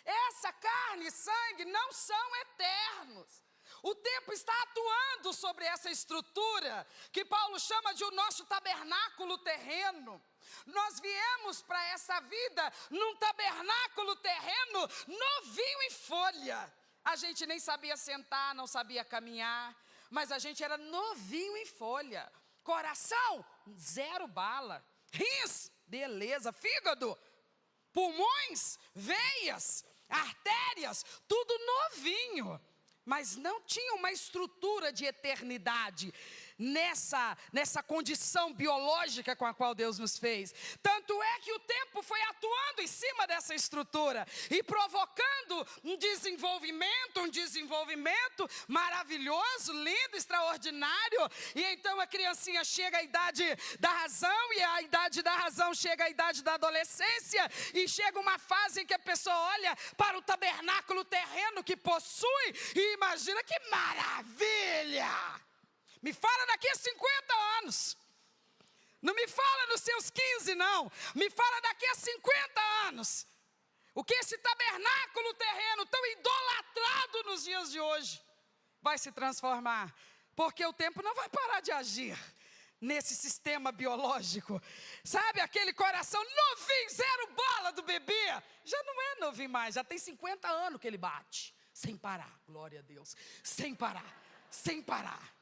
Essa carne e sangue não são eternos. O tempo está atuando sobre essa estrutura que Paulo chama de o nosso tabernáculo terreno. Nós viemos para essa vida num tabernáculo terreno novinho em folha. A gente nem sabia sentar, não sabia caminhar, mas a gente era novinho em folha. Coração, 0 bala. Rins, beleza. Fígado, pulmões, veias, artérias, tudo novinho. Mas não tinha uma estrutura de eternidade nessa condição biológica com a qual Deus nos fez. Tanto é que o tempo foi atuando em cima dessa estrutura e provocando um desenvolvimento maravilhoso, lindo, extraordinário. E então a criancinha chega à idade da razão, e a idade da razão chega à idade da adolescência, e chega uma fase em que a pessoa olha para o tabernáculo terreno que possui e imagina: que maravilha! Me fala daqui a 50 anos. Não me fala nos seus 15, não. Me fala daqui a 50 anos. O que esse tabernáculo terreno tão idolatrado nos dias de hoje vai se transformar. Porque o tempo não vai parar de agir nesse sistema biológico. Sabe aquele coração novinho, 0 bola do bebê? Já não é novinho mais, já tem 50 anos que ele bate. Sem parar, glória a Deus. Sem parar, sem parar.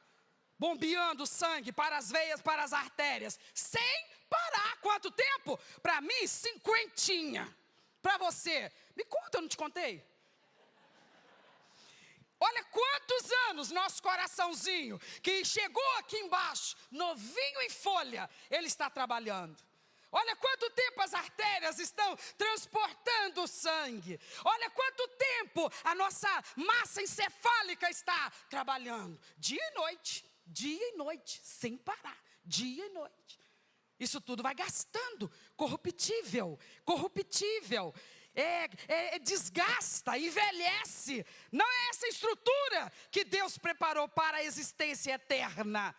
Bombeando sangue para as veias, para as artérias, sem parar. Quanto tempo? Para mim, 50. Para você, me conta, eu não te contei? Olha quantos anos nosso coraçãozinho, que chegou aqui embaixo, novinho em folha, ele está trabalhando. Olha quanto tempo as artérias estão transportando o sangue. Olha quanto tempo a nossa massa encefálica está trabalhando. Dia e noite, sem parar, dia e noite. Isso tudo vai gastando, corruptível, desgasta, envelhece. Não é essa estrutura que Deus preparou para a existência eterna.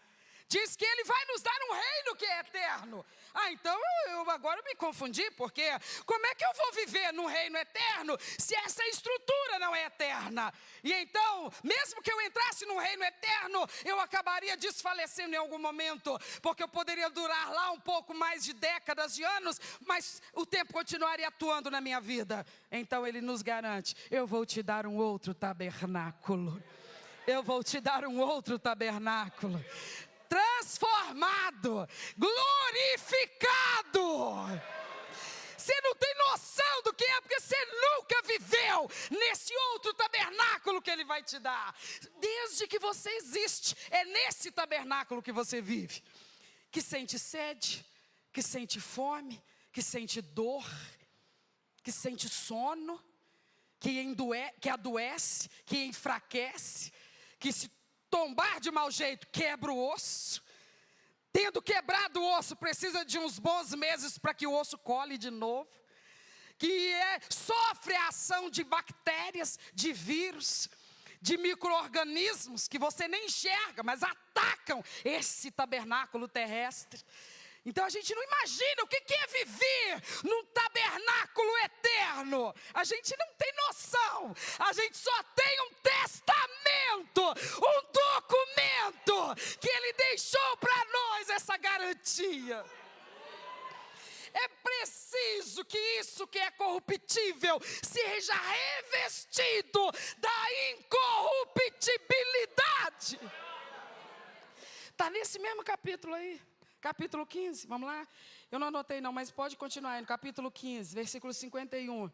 Diz que Ele vai nos dar um reino que é eterno. Então eu agora me confundi, porque como é que eu vou viver num reino eterno se essa estrutura não é eterna? E então, mesmo que eu entrasse num reino eterno, eu acabaria desfalecendo em algum momento, porque eu poderia durar lá um pouco mais de décadas, de anos, mas o tempo continuaria atuando na minha vida. Então Ele nos garante: eu vou te dar um outro tabernáculo. Eu vou te dar um outro tabernáculo. Transformado, glorificado. Você não tem noção do que é, porque você nunca viveu nesse outro tabernáculo que Ele vai te dar. Desde que você existe, é nesse tabernáculo que você vive. Que sente sede, que sente fome, que sente dor, que sente sono, que adoece, que enfraquece, que se tombar de mau jeito, quebra o osso. Tendo quebrado o osso, precisa de uns bons meses para que o osso cole de novo. Que sofre a ação de bactérias, de vírus, de micro-organismos que você nem enxerga, mas atacam esse tabernáculo terrestre. Então a gente não imagina o que é viver num tabernáculo eterno. A gente não tem noção. A gente só tem um testamento, um documento que Ele deixou para nós, essa garantia. É preciso que isso que é corruptível seja revestido da incorruptibilidade. Está nesse mesmo capítulo aí. Capítulo 15, vamos lá? Eu não anotei não, mas pode continuar aí no capítulo 15, versículo 51.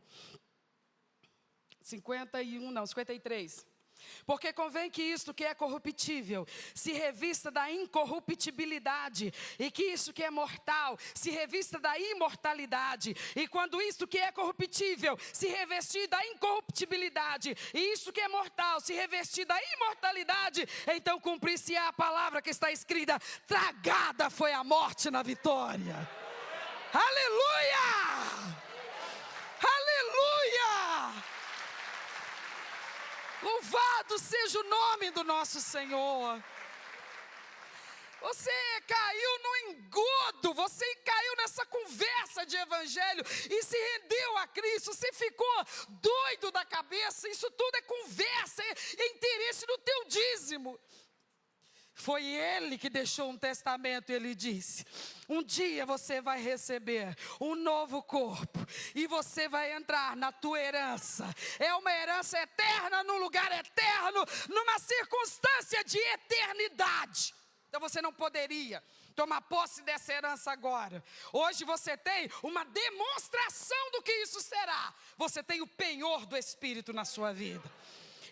53. Porque convém que isto que é corruptível se revista da incorruptibilidade, e que isso que é mortal se revista da imortalidade. E quando isto que é corruptível se revestir da incorruptibilidade, e isso que é mortal se revestir da imortalidade, então cumprir-se-á a palavra que está escrita: tragada foi a morte na vitória. Aleluia! Aleluia! Louvado seja o nome do nosso Senhor. Você caiu num engodo, você caiu nessa conversa de evangelho e se rendeu a Cristo, você ficou doido da cabeça, isso tudo é conversa, é interesse no teu dízimo. Foi ele que deixou um testamento e ele disse: um dia você vai receber um novo corpo e você vai entrar na tua herança. É uma herança eterna, num lugar eterno, numa circunstância de eternidade. Então você não poderia tomar posse dessa herança agora. Hoje você tem uma demonstração do que isso será. Você tem o penhor do Espírito na sua vida.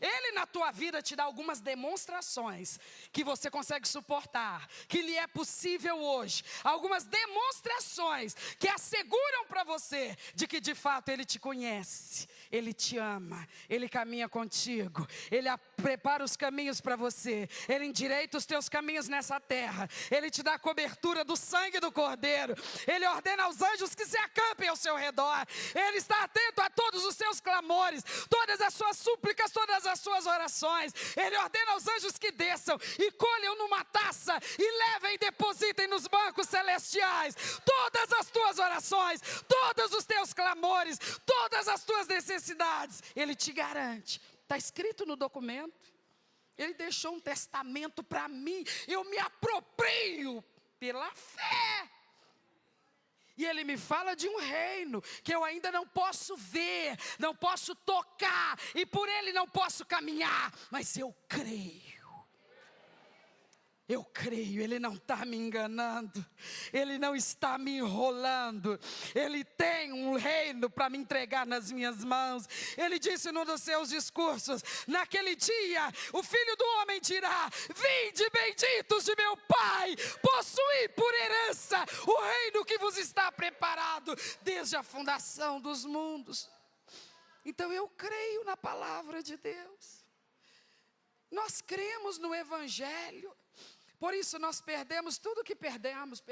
Ele na tua vida te dá algumas demonstrações que você consegue suportar, que lhe é possível hoje. Algumas demonstrações que asseguram para você de que de fato Ele te conhece, Ele te ama, Ele caminha contigo, Ele prepara os caminhos para você, Ele endireita os teus caminhos nessa terra, Ele te dá a cobertura do sangue do Cordeiro, Ele ordena aos anjos que se acampem ao seu redor, Ele está atento a todos os seus clamores, todas as suas súplicas, todas as suas orações. Ele ordena aos anjos que desçam e colham numa taça e levem e depositem nos bancos celestiais todas as tuas orações, todos os teus clamores, todas as tuas necessidades. Ele te garante, está escrito no documento. Ele deixou um testamento para mim, eu me aproprio pela fé. E ele me fala de um reino que eu ainda não posso ver, não posso tocar, e por ele não posso caminhar, mas eu creio. Eu creio, Ele não está me enganando, Ele não está me enrolando, Ele tem um reino para me entregar nas minhas mãos. Ele disse num dos seus discursos: naquele dia o Filho do Homem dirá: vinde benditos de meu Pai, possuí por herança o reino que vos está preparado desde a fundação dos mundos. Então eu creio na palavra de Deus, nós cremos no Evangelho. Por isso nós perdemos tudo que perdemos.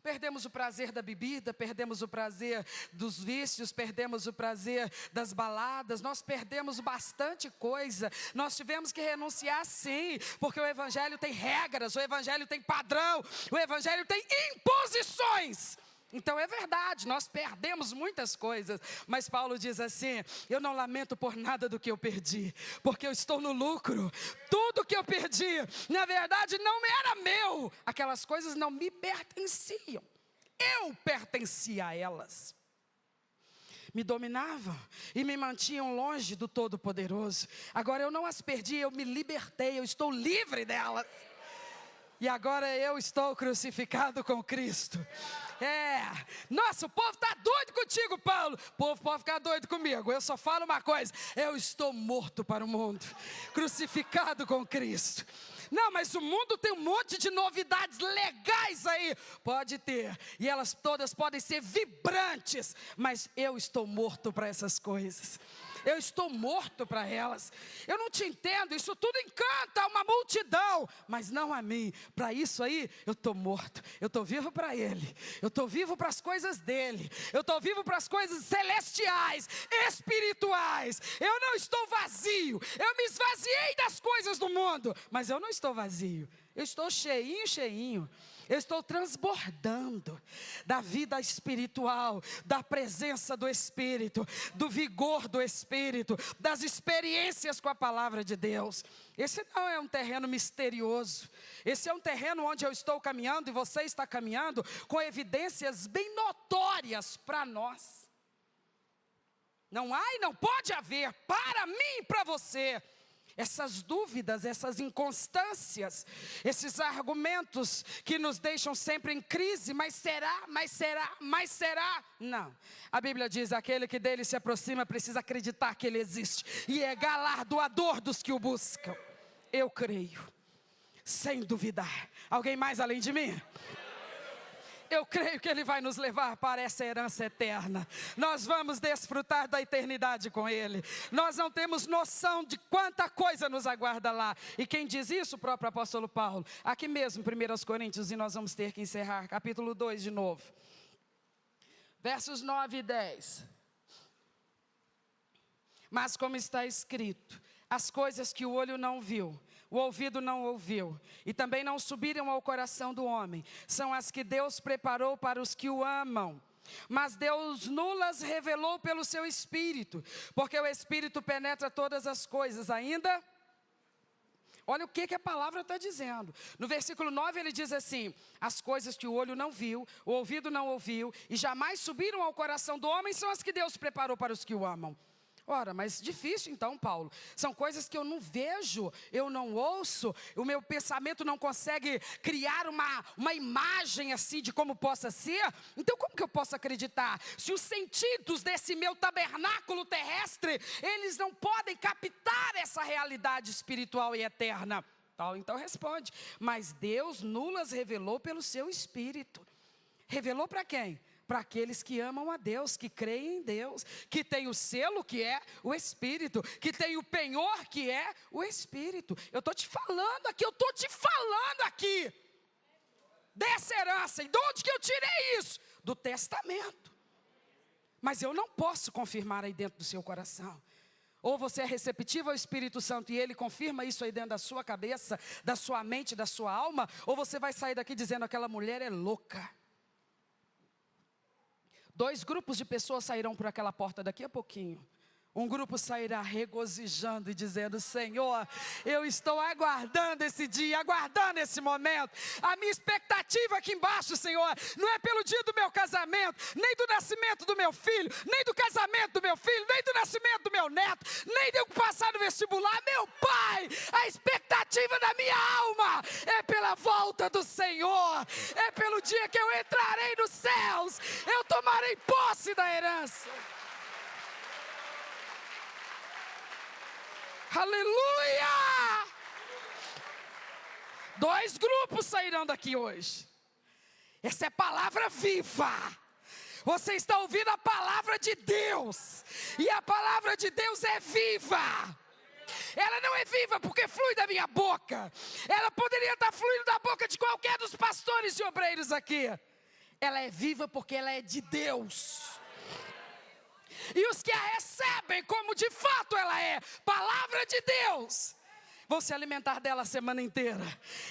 Perdemos o prazer da bebida, perdemos o prazer dos vícios, perdemos o prazer das baladas, nós perdemos bastante coisa. Nós tivemos que renunciar sim, porque o Evangelho tem regras, o Evangelho tem padrão, o Evangelho tem imposições. Então é verdade, nós perdemos muitas coisas, mas Paulo diz assim: eu não lamento por nada do que eu perdi, porque eu estou no lucro. Tudo que eu perdi, na verdade não era meu, aquelas coisas não me pertenciam, eu pertencia a elas. Me dominavam e me mantinham longe do Todo-Poderoso. Agora eu não as perdi, eu me libertei, eu estou livre delas. E agora eu estou crucificado com Cristo. Nossa, o povo está doido contigo, Paulo. O povo pode ficar doido comigo. Eu só falo uma coisa: eu estou morto para o mundo, crucificado com Cristo. Não, mas o mundo tem um monte de novidades legais aí. Pode ter, e elas todas podem ser vibrantes, mas eu estou morto para essas coisas. Eu estou morto para elas. Eu não te entendo, isso tudo encanta uma multidão, mas não a mim. Para isso aí, eu estou morto. Eu estou vivo para Ele. Eu estou vivo para as coisas dEle. Eu estou vivo para as coisas celestiais, espirituais. Eu não estou vazio. Eu me esvaziei das coisas do mundo, mas eu não estou vazio. Eu estou cheinho. Eu estou transbordando da vida espiritual, da presença do Espírito, do vigor do Espírito, das experiências com a palavra de Deus. Esse não é um terreno misterioso. Esse é um terreno onde eu estou caminhando e você está caminhando com evidências bem notórias para nós. Não há e não pode haver para mim e para você essas dúvidas, essas inconstâncias, esses argumentos que nos deixam sempre em crise. Mas será? Não, a Bíblia diz: aquele que dele se aproxima precisa acreditar que ele existe e é galardoador dos que o buscam. Eu creio, sem duvidar. Alguém mais além de mim? Eu creio que Ele vai nos levar para essa herança eterna. Nós vamos desfrutar da eternidade com Ele. Nós não temos noção de quanta coisa nos aguarda lá. E quem diz isso? O próprio apóstolo Paulo. Aqui mesmo, 1 Coríntios, e nós vamos ter que encerrar. Capítulo 2 de novo. Versos 9 e 10. Mas como está escrito: as coisas que o olho não viu, o ouvido não ouviu, e também não subiram ao coração do homem, são as que Deus preparou para os que o amam. Mas Deus nulas revelou pelo seu Espírito, porque o Espírito penetra todas as coisas, ainda... Olha o que a palavra está dizendo. No versículo 9 ele diz assim: as coisas que o olho não viu, o ouvido não ouviu, e jamais subiram ao coração do homem, são as que Deus preparou para os que o amam. Ora, mas difícil então, Paulo. São coisas que eu não vejo, eu não ouço, o meu pensamento não consegue criar uma imagem assim de como possa ser. Então como que eu posso acreditar? Se os sentidos desse meu tabernáculo terrestre, eles não podem captar essa realidade espiritual e eterna. Paulo então responde: mas Deus nulas revelou pelo seu Espírito. Revelou para quem? Para aqueles que amam a Deus, que creem em Deus, que tem o selo que é o Espírito, que tem o penhor que é o Espírito. Eu estou te falando aqui, dessa herança. E de onde que eu tirei isso? Do testamento. Mas eu não posso confirmar aí dentro do seu coração. Ou você é receptivo ao Espírito Santo e Ele confirma isso aí dentro da sua cabeça, da sua mente, da sua alma, ou você vai sair daqui dizendo: aquela mulher é louca. 2 grupos de pessoas sairão por aquela porta daqui a pouquinho. Um grupo sairá regozijando e dizendo: Senhor, eu estou aguardando esse dia, aguardando esse momento. A minha expectativa aqui embaixo, Senhor, não é pelo dia do meu casamento, nem do nascimento do meu filho, nem do casamento do meu filho, nem do nascimento do meu neto, nem de eu passar no vestibular. Meu Pai, a expectativa da minha alma é pela volta do Senhor, é pelo dia que eu entrarei nos céus, eu tomarei posse da herança. Aleluia! 2 grupos sairão daqui hoje. Essa é palavra viva. Você está ouvindo a palavra de Deus. E a palavra de Deus é viva. Ela não é viva porque flui da minha boca. Ela poderia estar fluindo da boca de qualquer dos pastores e obreiros aqui. Ela é viva porque ela é de Deus. E os que a recebem como de fato ela é, palavra de Deus, vão se alimentar dela a semana inteira.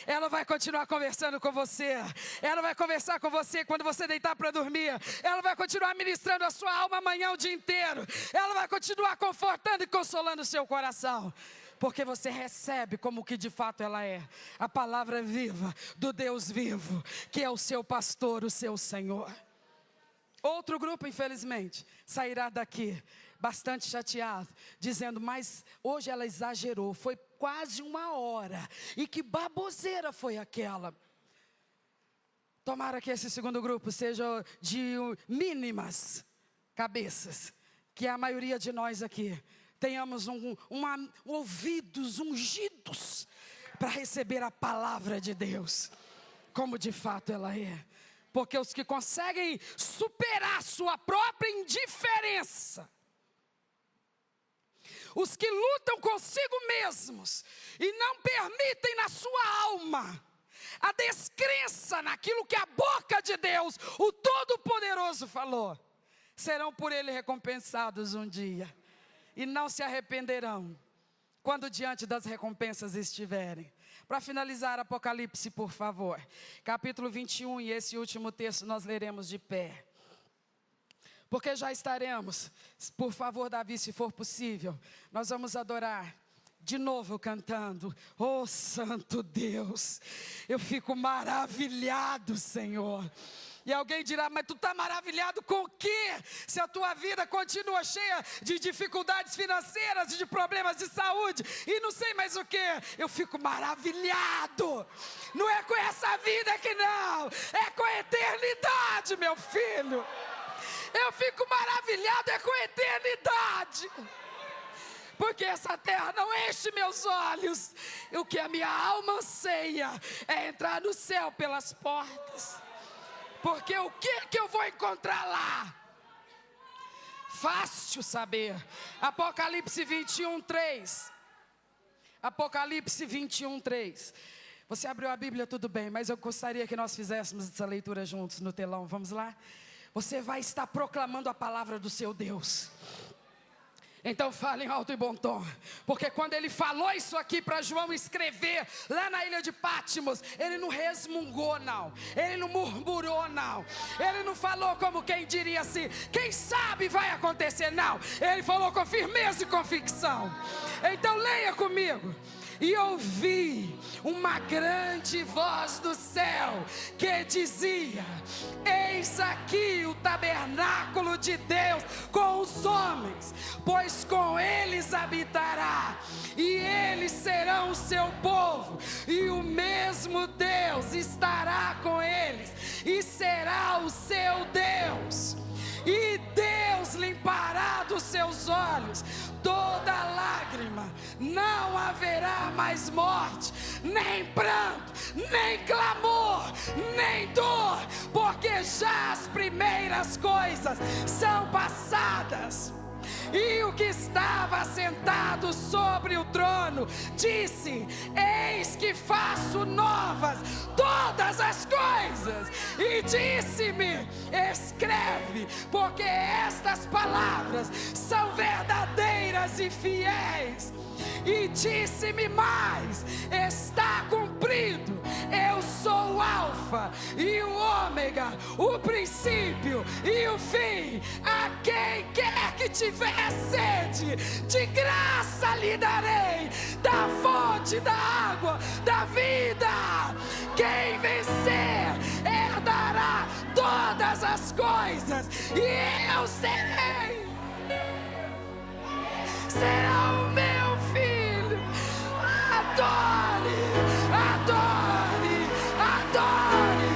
Ela vai continuar conversando com você. Ela vai conversar com você quando você deitar para dormir. Ela vai continuar ministrando a sua alma amanhã o dia inteiro. Ela vai continuar confortando e consolando o seu coração. Porque você recebe como que de fato ela é. A palavra viva do Deus vivo, que é o seu pastor, o seu Senhor. Outro grupo, infelizmente, sairá daqui bastante chateado, dizendo: mas hoje ela exagerou, foi quase 1 hora, e que baboseira foi aquela. Tomara que esse segundo grupo seja de mínimas cabeças, que a maioria de nós aqui tenhamos ouvidos ungidos para receber a palavra de Deus, como de fato ela é. Porque os que conseguem superar sua própria indiferença, os que lutam consigo mesmos e não permitem na sua alma a descrença naquilo que a boca de Deus, o Todo-Poderoso, falou, serão por Ele recompensados um dia. E não se arrependerão quando diante das recompensas estiverem. Para finalizar, Apocalipse, por favor, capítulo 21, e esse último texto nós leremos de pé. Porque já estaremos, por favor, Davi, se for possível, nós vamos adorar de novo cantando: oh Santo Deus, eu fico maravilhado, Senhor. E alguém dirá: mas tu está maravilhado com o quê? Se a tua vida continua cheia de dificuldades financeiras e de problemas de saúde e não sei mais o quê. Eu fico maravilhado. Não é com essa vida que não, é com a eternidade, meu filho. Eu fico maravilhado é com a eternidade. Porque essa terra não enche meus olhos. E o que a minha alma anseia é entrar no céu pelas portas. Porque o que eu vou encontrar lá? Fácil saber. Apocalipse 21:3. Apocalipse 21:3. Você abriu a Bíblia, tudo bem, mas eu gostaria que nós fizéssemos essa leitura juntos no telão. Vamos lá? Você vai estar proclamando a palavra do seu Deus. Então fale em alto e bom tom, porque quando ele falou isso aqui para João escrever lá na ilha de Patmos, ele não resmungou não, ele não murmurou não, ele não falou como quem diria assim, quem sabe vai acontecer, não, ele falou com firmeza e convicção. Então leia comigo. E ouvi uma grande voz do céu que dizia: eis aqui o tabernáculo de Deus com os homens, pois com eles habitará, e eles serão o seu povo, e o mesmo Deus estará com eles, e será o seu Deus. E Deus limpará dos seus olhos toda lágrima, não haverá mais morte, nem pranto, nem clamor, nem dor, porque já as primeiras coisas são passadas. E o que estava sentado sobre o trono disse: eis que faço novas todas as coisas. E disse-me: escreve, porque estas palavras são verdadeiras e fiéis. E disse-me mais: está cumprido, eu sou o Alfa e o Ômega, o princípio e o fim. A quem quer que tiver sede, de graça lhe darei da fonte da água da vida. Quem vencer herdará todas as coisas, e eu serei, será o meu filho. Adore, adore, adore.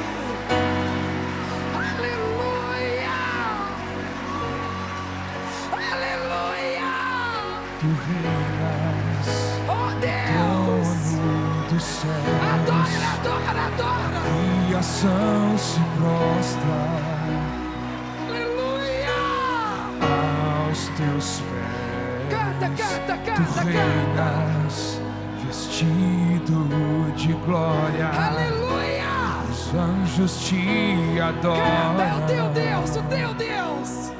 Aleluia, aleluia. Tu reinas, Oh Deus, dono dos céus. adora, adora, adora. A criação se prostra Aleluia. aos teus pés. Canta, canta, Tu canta, canta. reinas vestido de glória. Aleluia. Os anjos te adoram. Canta, é o teu Deus, o teu Deus.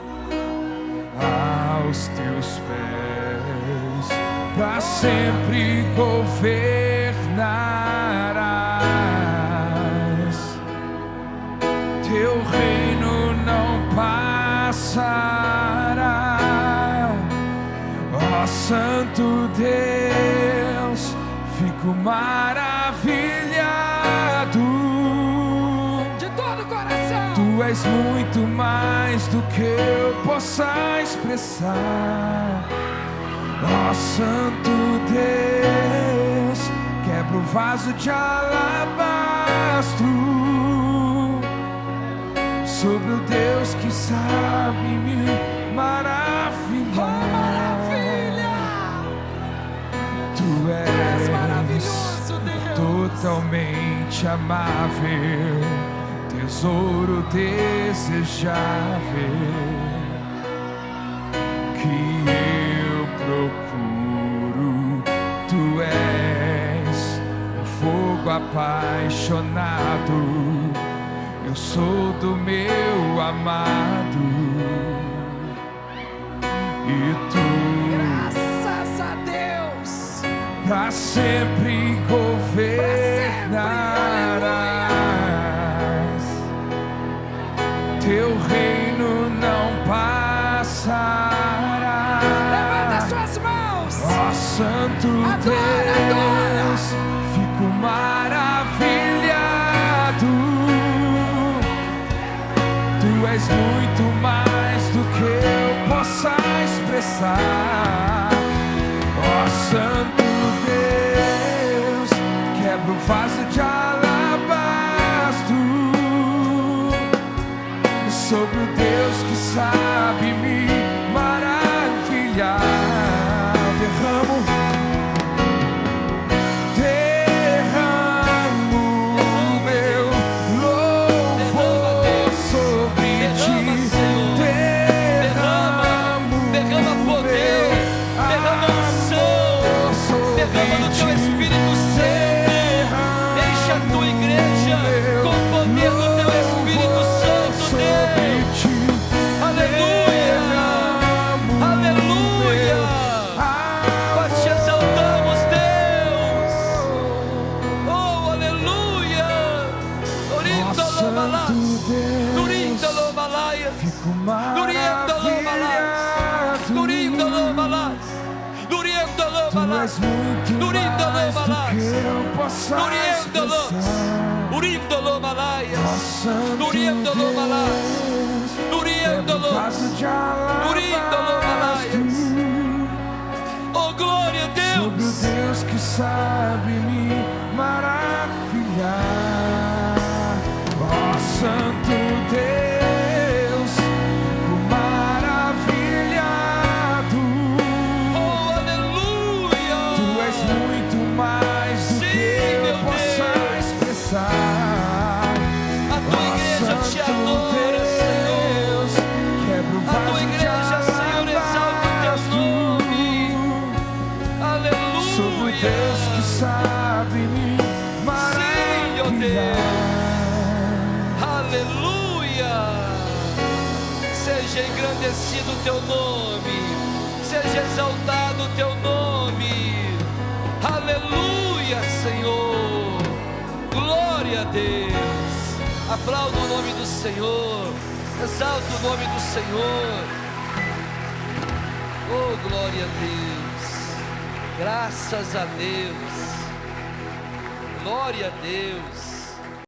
Aos teus pés, para sempre governarás. Teu reino não passará. Ó Santo Deus, fico maravilhado. De todo o coração. Tu és muito mais do que eu possa expressar. Ó Santo Deus, quebra o vaso de alabastro sobre o Deus que sabe me maravilhar. Tu és maravilhoso, Deus. Totalmente amável, tesouro desejável que eu procuro. Tu és um fogo apaixonado, eu sou do meu amado. E tu, Graças a Deus, pra sempre governarás. Teu reino não passará. levanta suas mãos. Ó Santo Adora, Deus, fico maravilhado. Tu és muito mais do que eu possa expressar. Ó Santo Deus, quebra o vaso de alabastro sobre o Deus que sabe me maravilhar. Derramo meu louvor sobre ti. Derrama poder, derrama unção, derrama no teu Espírito Santo. Enche a tua igreja com o poder do teu Espírito Santo, Deus. Aleluia. Nuriendalomalás, Nuriendalomalás, Nuriendalomalás, Nuriendalomalás, Nuriendalos, Uriendalomalaias, Nuriendalomalás, Nuriendalos, Nuriendalomalaias. Oh, glória a Deus! Sobre o Deus que sabe me maravilhar. Ó Santo Deus, maravilhado. Oh, aleluia! Tu és muito mais do que eu possa expressar. A tua igreja te adora, Senhor. Quebra o A tua vaso de igreja, Senhor, exalta o teu nome. sobre o Deus que sabe me Sim, ó maravilhar. Aleluia! Seja engrandecido o teu nome, seja exaltado o teu nome. Aleluia, Senhor. Glória a Deus. Aplauda o nome do Senhor, exalta o nome do Senhor. Oh, glória a Deus. Graças a Deus. Glória a Deus.